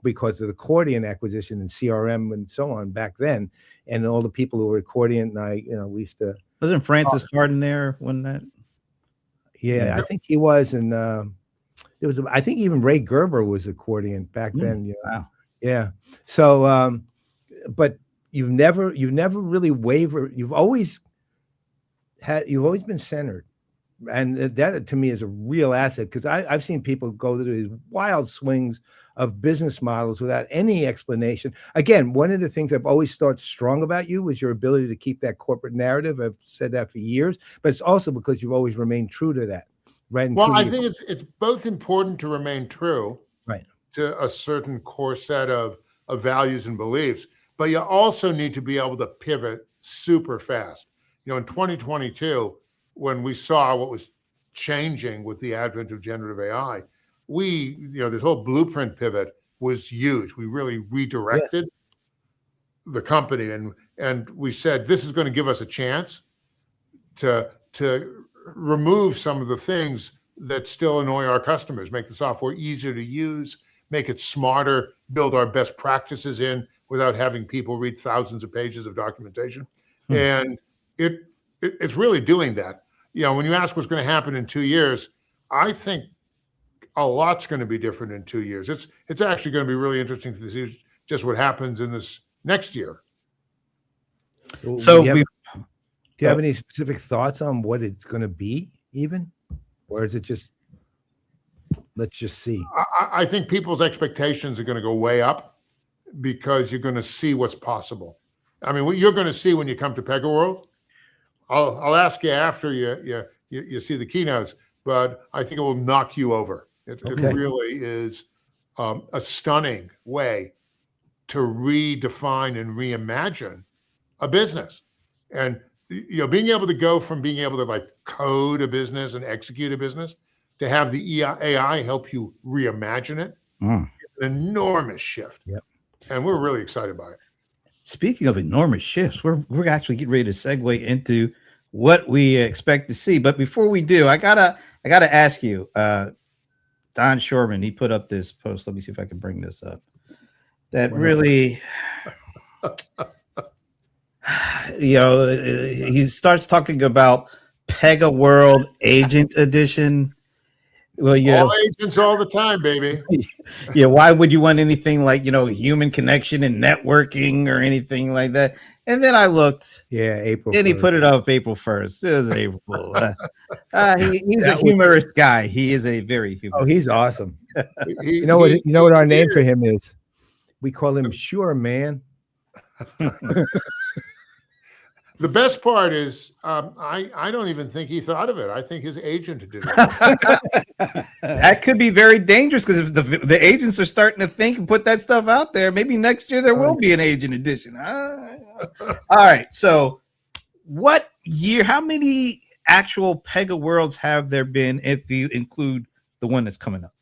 because of the Cordiant acquisition and CRM and so on back then. And all the people who were at Cordiant and we used to. Wasn't Francis Harden there when that? Yeah, I think he was. And I think even Ray Gerber was at Cordiant back then. Wow. Yeah. So, but you've never really wavered. You've always been centered. And that to me is a real asset, because I've seen people go through these wild swings of business models without any explanation. Again, one of the things I've always thought strong about you was your ability to keep that corporate narrative. I've said that for years, but it's also because you've always remained true to that. Right. Well, I think it's both important to remain true to a certain core set of values and beliefs, but you also need to be able to pivot super fast. In 2022, when we saw what was changing with the advent of generative AI, this whole blueprint pivot was huge. We really redirected the company, and we said, this is going to give us a chance to remove some of the things that still annoy our customers, make the software easier to use, make it smarter, build our best practices in without having people read thousands of pages of documentation. And it's really doing that. When you ask what's going to happen in 2 years, I think a lot's going to be different in 2 years. It's actually going to be really interesting to see just what happens in this next year. So do you have any specific thoughts on what it's going to be even? Or is it just let's just see. I think people's expectations are going to go way up because you're going to see what's possible. I mean, what you're going to see when you come to PegaWorld, I'll ask you after you see the keynotes, but I think it will knock you over. It really is a stunning way to redefine and reimagine a business. And being able to go from being able to like code a business and execute a business to have the AI help you reimagine it, an enormous shift. Yep. And we're really excited by it. Speaking of enormous shifts, we're actually getting ready to segue into what we expect to see. But before we do, I gotta ask you, Don Shorman, he put up this post. Let me see if I can bring this up. That really, he starts talking about PegaWorld Agent Edition. Well, all agents all the time, baby. Yeah, why would you want anything like, human connection and networking or anything like that? And then I looked. Yeah, April. And 1st. He put it up April 1st. It was April. He's a humorous guy. He is a very humorous. Oh, he's awesome. You know what our name for him is? We call him Sure Man. The best part is I don't even think he thought of it. I think his agent did it. That could be very dangerous because if the agents are starting to think and put that stuff out there, maybe next year there will be an agent edition. All right. So what year, how many actual PegaWorlds have there been if you include the one that's coming up?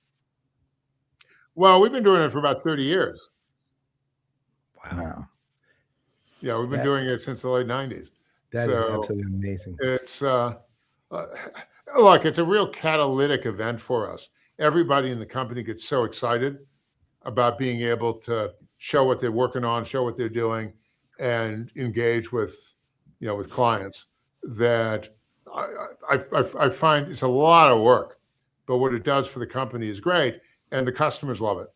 Well, we've been doing it for about 30 years. Wow. Yeah, we've been doing it since the late 90s. That is absolutely amazing. It's look, it's a real catalytic event for us. Everybody in the company gets so excited about being able to show what they're working on, show what they're doing, and engage with with clients that I find it's a lot of work, but what it does for the company is great, and the customers love it.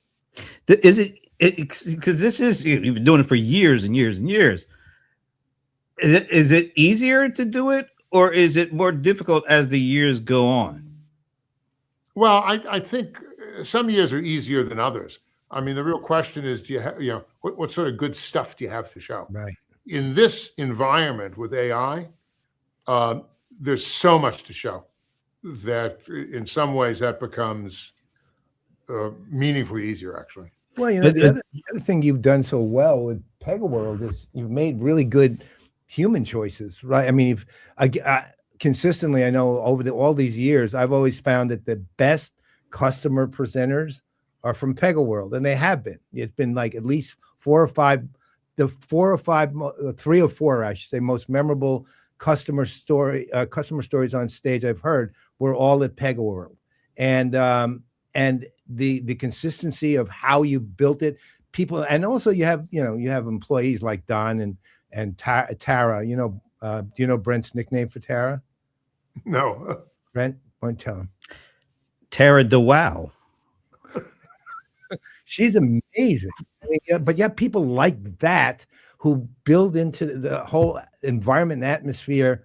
Is it because this is, you've been doing it for years and years and years. Is it easier to do it, or is it more difficult as the years go on? Well, I think some years are easier than others. I mean, the real question is, do you have, what sort of good stuff do you have to show? Right. In this environment with AI, there's so much to show that in some ways that becomes meaningfully easier, actually. Well, the other thing you've done so well with PegaWorld is you've made really good human choices, right? I mean, consistently, I know over all these years, I've always found that the best customer presenters are from PegaWorld, and they have been. It's been like at least 4 or 5, 3 or 4, I should say, most memorable customer stories on stage I've heard were all at PegaWorld, and the consistency of how you built it, people, and also you have employees like Don and Tara. Do you know Brent's nickname for Tara? No. Brent, why don't you tell him? Tara DeWow. She's amazing. I mean, but yet people like that who build into the whole environment and atmosphere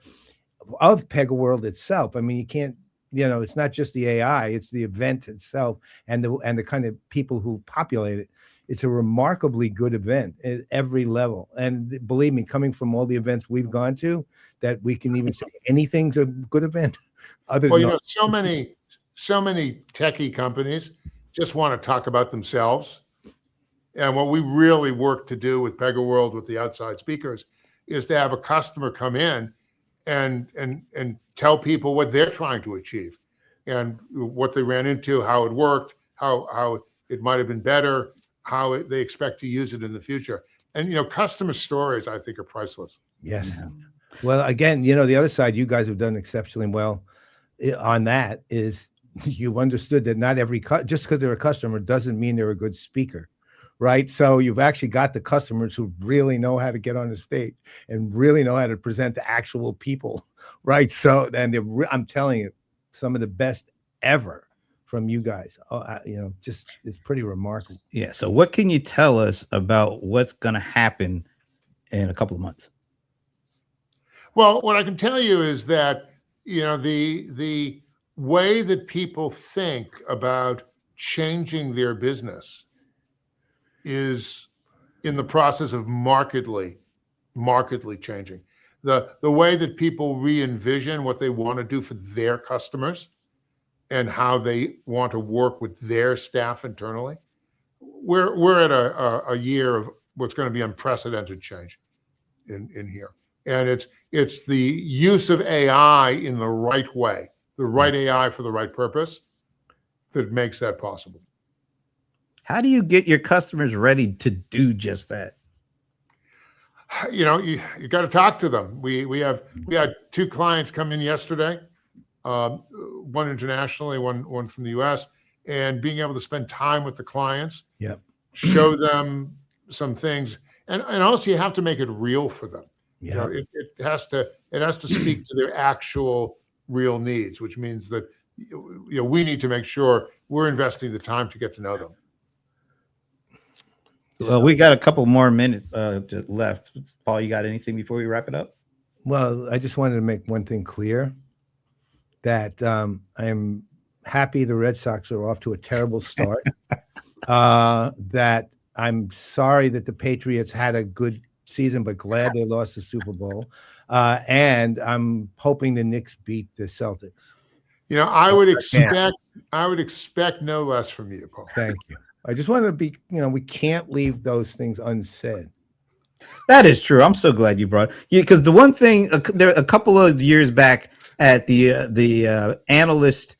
of PegaWorld itself. I mean, you can't, it's not just the AI, it's the event itself and the kind of people who populate it. It's a remarkably good event at every level. And believe me, coming from all the events we've gone to, that we can even say anything's a good event. So many techie companies just want to talk about themselves. And what we really work to do with PegaWorld, with the outside speakers, is to have a customer come in and tell people what they're trying to achieve and what they ran into, how it worked, how it might have been better, how they expect to use it in the future. And, customer stories, I think, are priceless. Yes. Yeah. Well, again, the other side, you guys have done exceptionally well on that is you understood that not every, just because they're a customer doesn't mean they're a good speaker. Right. So you've actually got the customers who really know how to get on the stage and really know how to present to actual people. Right. So then I'm telling you, some of the best ever from you guys. Just it's pretty remarkable. Yeah. So what can you tell us about what's going to happen in a couple of months? Well, what I can tell you is that, the way that people think about changing their business is in the process of markedly changing. The way that people re-envision what they want to do for their customers and how they want to work with their staff internally. We're at a year of what's going to be unprecedented change in here. And it's the use of AI in the right way, the right AI for the right purpose, that makes that possible. How do you get your customers ready to do just that? You know, you got to talk to them. We had 2 clients come in yesterday, one internationally, one from the US, and being able to spend time with the clients, Yep. show them some things, and also you have to make it real for them. Yeah. You know, it has to speak to their actual real needs, which means that we need to make sure we're investing the time to get to know them. Well, we got a couple more minutes left. Paul, you got anything before we wrap it up? Well, I just wanted to make one thing clear, that I am happy the Red Sox are off to a terrible start. That I'm sorry that the Patriots had a good season, but glad they lost the Super Bowl. And I'm hoping the Knicks beat the Celtics. You know, I would expect no less from you, Paul. Thank you. I just wanted to be, we can't leave those things unsaid. That is true. I'm so glad you brought it. Because the one thing, there a couple of years back at the analyst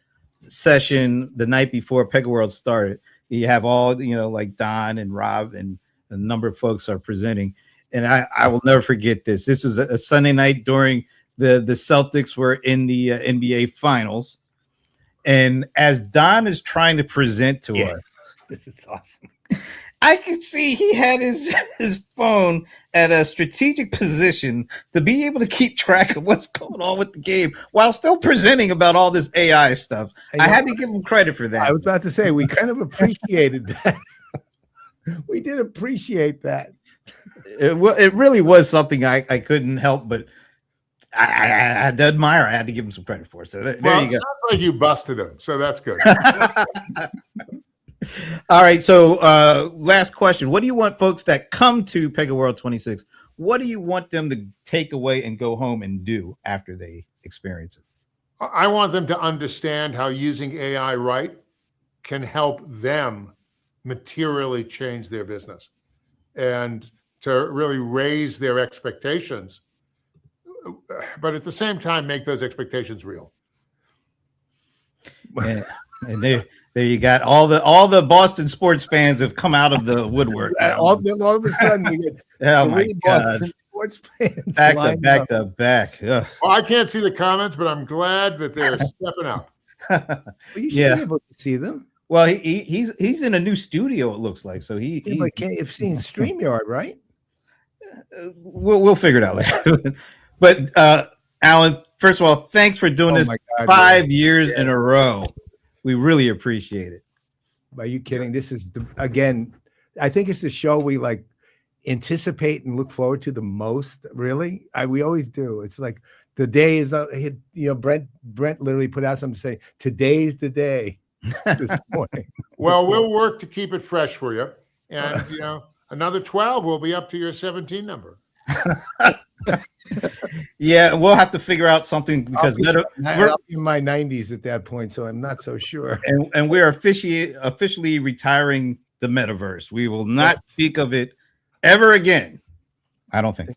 session the night before PegaWorld started, you have all, like Don and Rob and a number of folks are presenting. And I will never forget this. This was a Sunday night during the Celtics were in the NBA Finals. And as Don is trying to present to us, This is awesome. I could see he had his phone at a strategic position to be able to keep track of what's going on with the game while still presenting about all this AI stuff. I had to give him credit for that. I was about to say, we kind of appreciated that. We did appreciate that. It really was something I couldn't help but I had to admire. I had to give him some credit for. So there you go. It sounds like you busted him, so that's good. All right. So last question. What do you want folks that come to PegaWorld 26? What do you want them to take away and go home and do after they experience it? I want them to understand how using AI right can help them materially change their business and to really raise their expectations, but at the same time, make those expectations real. And there you got all the Boston sports fans have come out of the woodwork. All of a sudden, we get Oh my God. Boston sports fans Back to back. Ugh. Well, I can't see the comments, but I'm glad that they're stepping up. Well, you should be able to see them. Well, he's in a new studio. It looks like so. He You've seen StreamYard, right? We'll figure it out later. But Alan, first of all, thanks for doing this 5 years in a row. We really appreciate it. Are you kidding? This is again. I think it's the show we like anticipate and look forward to the most. Really, we always do. It's like the day is. Brent literally put out something to say, "Today's the day." This morning. Well, we'll work to keep it fresh for you, and another 12 will be up to your 17 number. Yeah, we'll have to figure out something because I'll be in my 90s at that point, so I'm not so sure. And we're officially retiring the metaverse. We will not speak of it ever again. I don't think.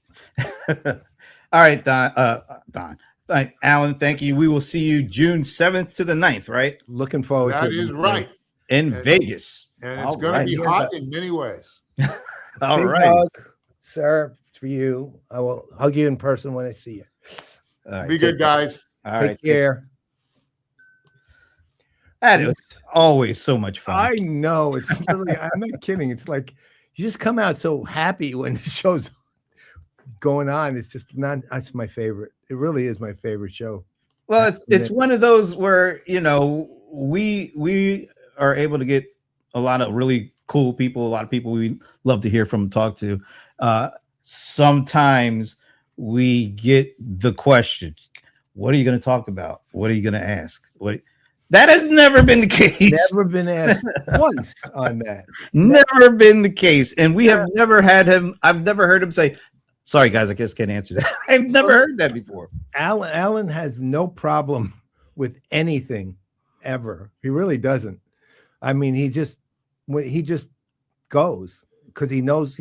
All right, Don. Alan, thank you. We will see you June 7th to the 9th, right? Looking forward to it. That is right. In Vegas. And it's going to be hot in many ways. All Big right. hug, sir, for you. I will hug you in person when I see you. All right, Be good, guys. All Take right. care. That is always so much fun. I know. It's literally, I'm not kidding. It's like you just come out so happy when the show's going on. It's just not, that's my favorite. It really is my favorite show. Well, it's one of those where, we are able to get a lot of really cool people, a lot of people we love to hear from, talk to. Sometimes we get the question, what are you going to talk about? What are you going to ask? That has never been the case. Never been asked once on that. Never been the case. And we have never had him. I've never heard him say, sorry, guys, I just can't answer that. I've never heard that before. Alan has no problem with anything ever. He really doesn't. I mean, he just goes because he knows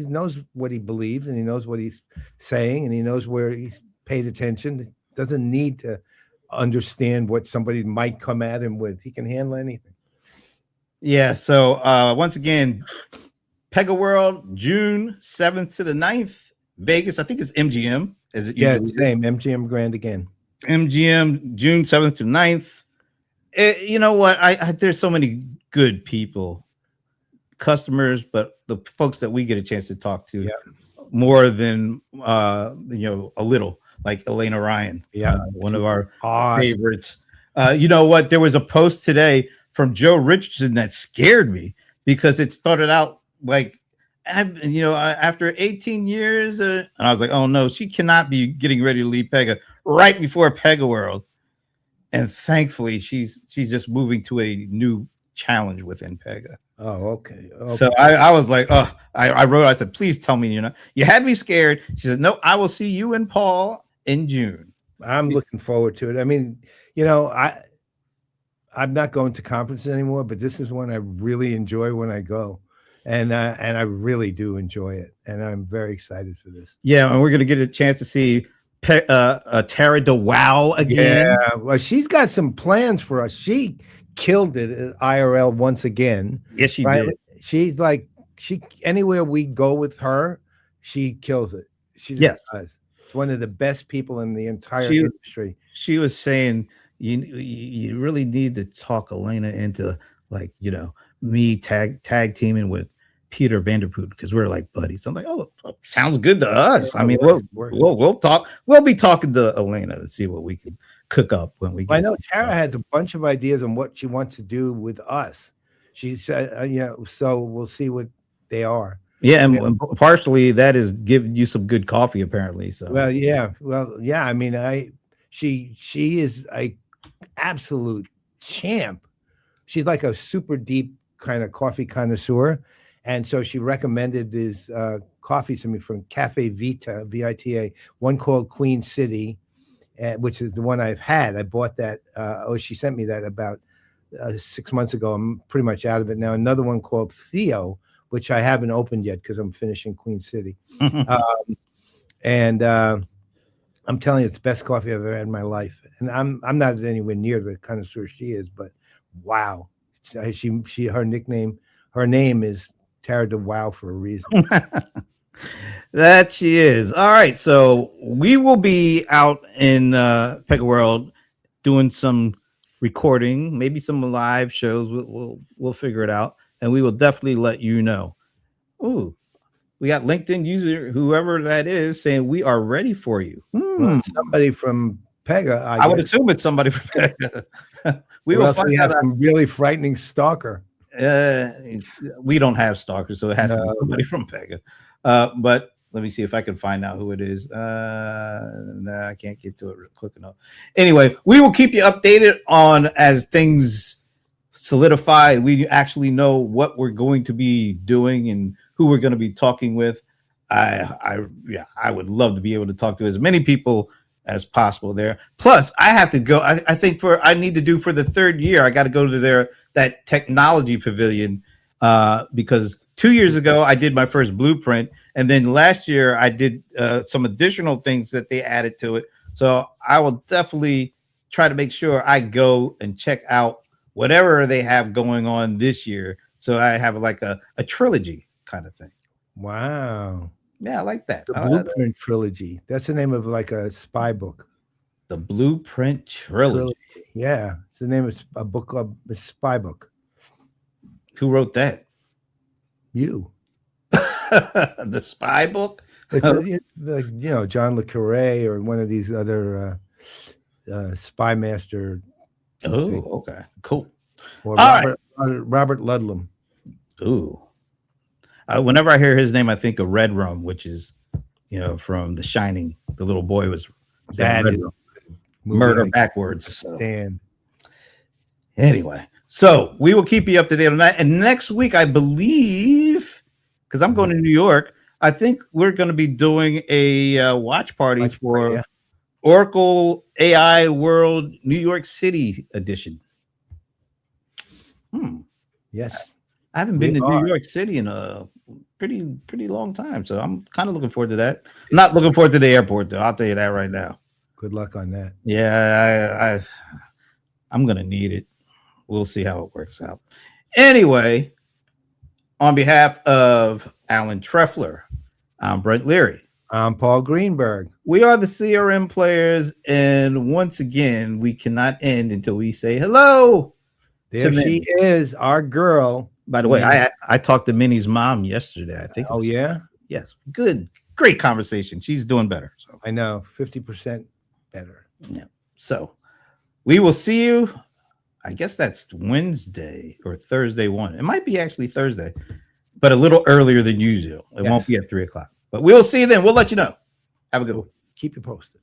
what he believes, and he knows what he's saying, and he knows where he's paid attention. Doesn't need to understand what somebody might come at him with. He can handle anything. Yeah. So once again, PegaWorld, June 7th to the 9th, Vegas. I think it's MGM. Is it? Yeah, it's the same. MGM Grand again. MGM, June 7th to 9th. You know what? There's so many good people, customers, but the folks that we get a chance to talk to more than a little, like Elena Ryan, one of our favorites. You know what? There was a post today from Joe Richardson that scared me because it started out like, after 18 years, and I was like, oh no, she cannot be getting ready to leave Pega right before PegaWorld. And thankfully, she's just moving to a new challenge within Pega. Oh, okay. So I was like, oh, I wrote, I said, please tell me, you had me scared. She said, no, I will see you and Paul in June. I'm looking forward to it. I mean, I'm not going to conferences anymore, but this is one I really enjoy when I go. And I really do enjoy it. And I'm very excited for this. Yeah, and we're going to get a chance to see Tara DeWow again. Yeah, well, she's got some plans for us. She killed it at IRL once again. Yes, she did. She's like, anywhere we go with her, she kills it. She just does. She's one of the best people in the entire industry. She was saying, you really need to talk Elena into me tag teaming with Peter Vanderpoot because we're like buddies. I'm like, oh, sounds good to us. I mean, we'll talk. We'll be talking to Elena to see what we can cook up when we get. I know Tara has a bunch of ideas on what she wants to do with us. She said, so we'll see what they are. Yeah, and partially that is giving you some good coffee, apparently. So I mean, she is a absolute champ. She's like a super deep kind of coffee connoisseur. And so she recommended this coffee to me from Cafe Vita, V-I-T-A, one called Queen City, which is the one I've had. I bought that. She sent me that about 6 months ago. I'm pretty much out of it now. Another one called Theo, which I haven't opened yet because I'm finishing Queen City. And I'm telling you, it's the best coffee I've ever had in my life. And I'm not anywhere near the connoisseur she is, but wow. Her name is Tara DeWow for a reason. That she is. All right. So we will be out in PegaWorld doing some recording, maybe some live shows. We'll figure it out. And we will definitely let you know. Ooh, we got LinkedIn user, whoever that is, saying we are ready for you. Well, somebody from Pega. I would assume it's somebody from Pega. We will find out. A really frightening stalker. We don't have stalkers, so it has to be somebody from Pega. But let me see if I can find out who it is. I can't get to it quick enough. Anyway, we will keep you updated on as things solidify. We actually know what we're going to be doing and who we're going to be talking with. I would love to be able to talk to as many people as possible there. Plus, I have to go. I think I need to do for the third year. I got to go to that technology pavilion because 2 years ago I did my first blueprint, and then last year I did some additional things that they added to it. So I will definitely try to make sure I go and check out whatever they have going on this year. So I have like a trilogy kind of thing. Wow. Yeah, I like that. The Blueprint Trilogy. That's the name of like a spy book. The Blueprint Trilogy. Yeah, it's the name of a book called a spy book. Who wrote that? You. The spy book? It's John Le Carre or one of these other spy master. Oh, things. Okay, cool. Or Robert Ludlum. Ooh. Whenever I hear his name, I think of Red Rum, which is, from The Shining. The little boy was that is movie Murder I backwards. So. stand. Anyway, so we will keep you up to date on that. And next week, I believe, because I'm going to New York, I think we're going to be doing a watch party for yeah. Oracle AI World New York City edition. Yes. I haven't been to New York City in a pretty long time, so I'm kind of looking forward to that. I'm not looking forward to the airport, though. I'll tell you that right now. Good luck on that. Yeah, I'm gonna need it. We'll see how it works out. Anyway, on behalf of Alan Trefler, I'm Brent Leary. I'm Paul Greenberg. We are the CRM players, and once again, we cannot end until we say hello. There she is, our girl. By the way, I talked to Minnie's mom yesterday. I think. Oh yeah. Yes. Great conversation. She's doing better. So I know, 50% better. Yeah. So we will see you. I guess that's Wednesday or Thursday one. It might be actually Thursday, but a little earlier than usual. It won't be at 3:00. But we'll see you then. We'll let you know. Have a good one. Keep you posted.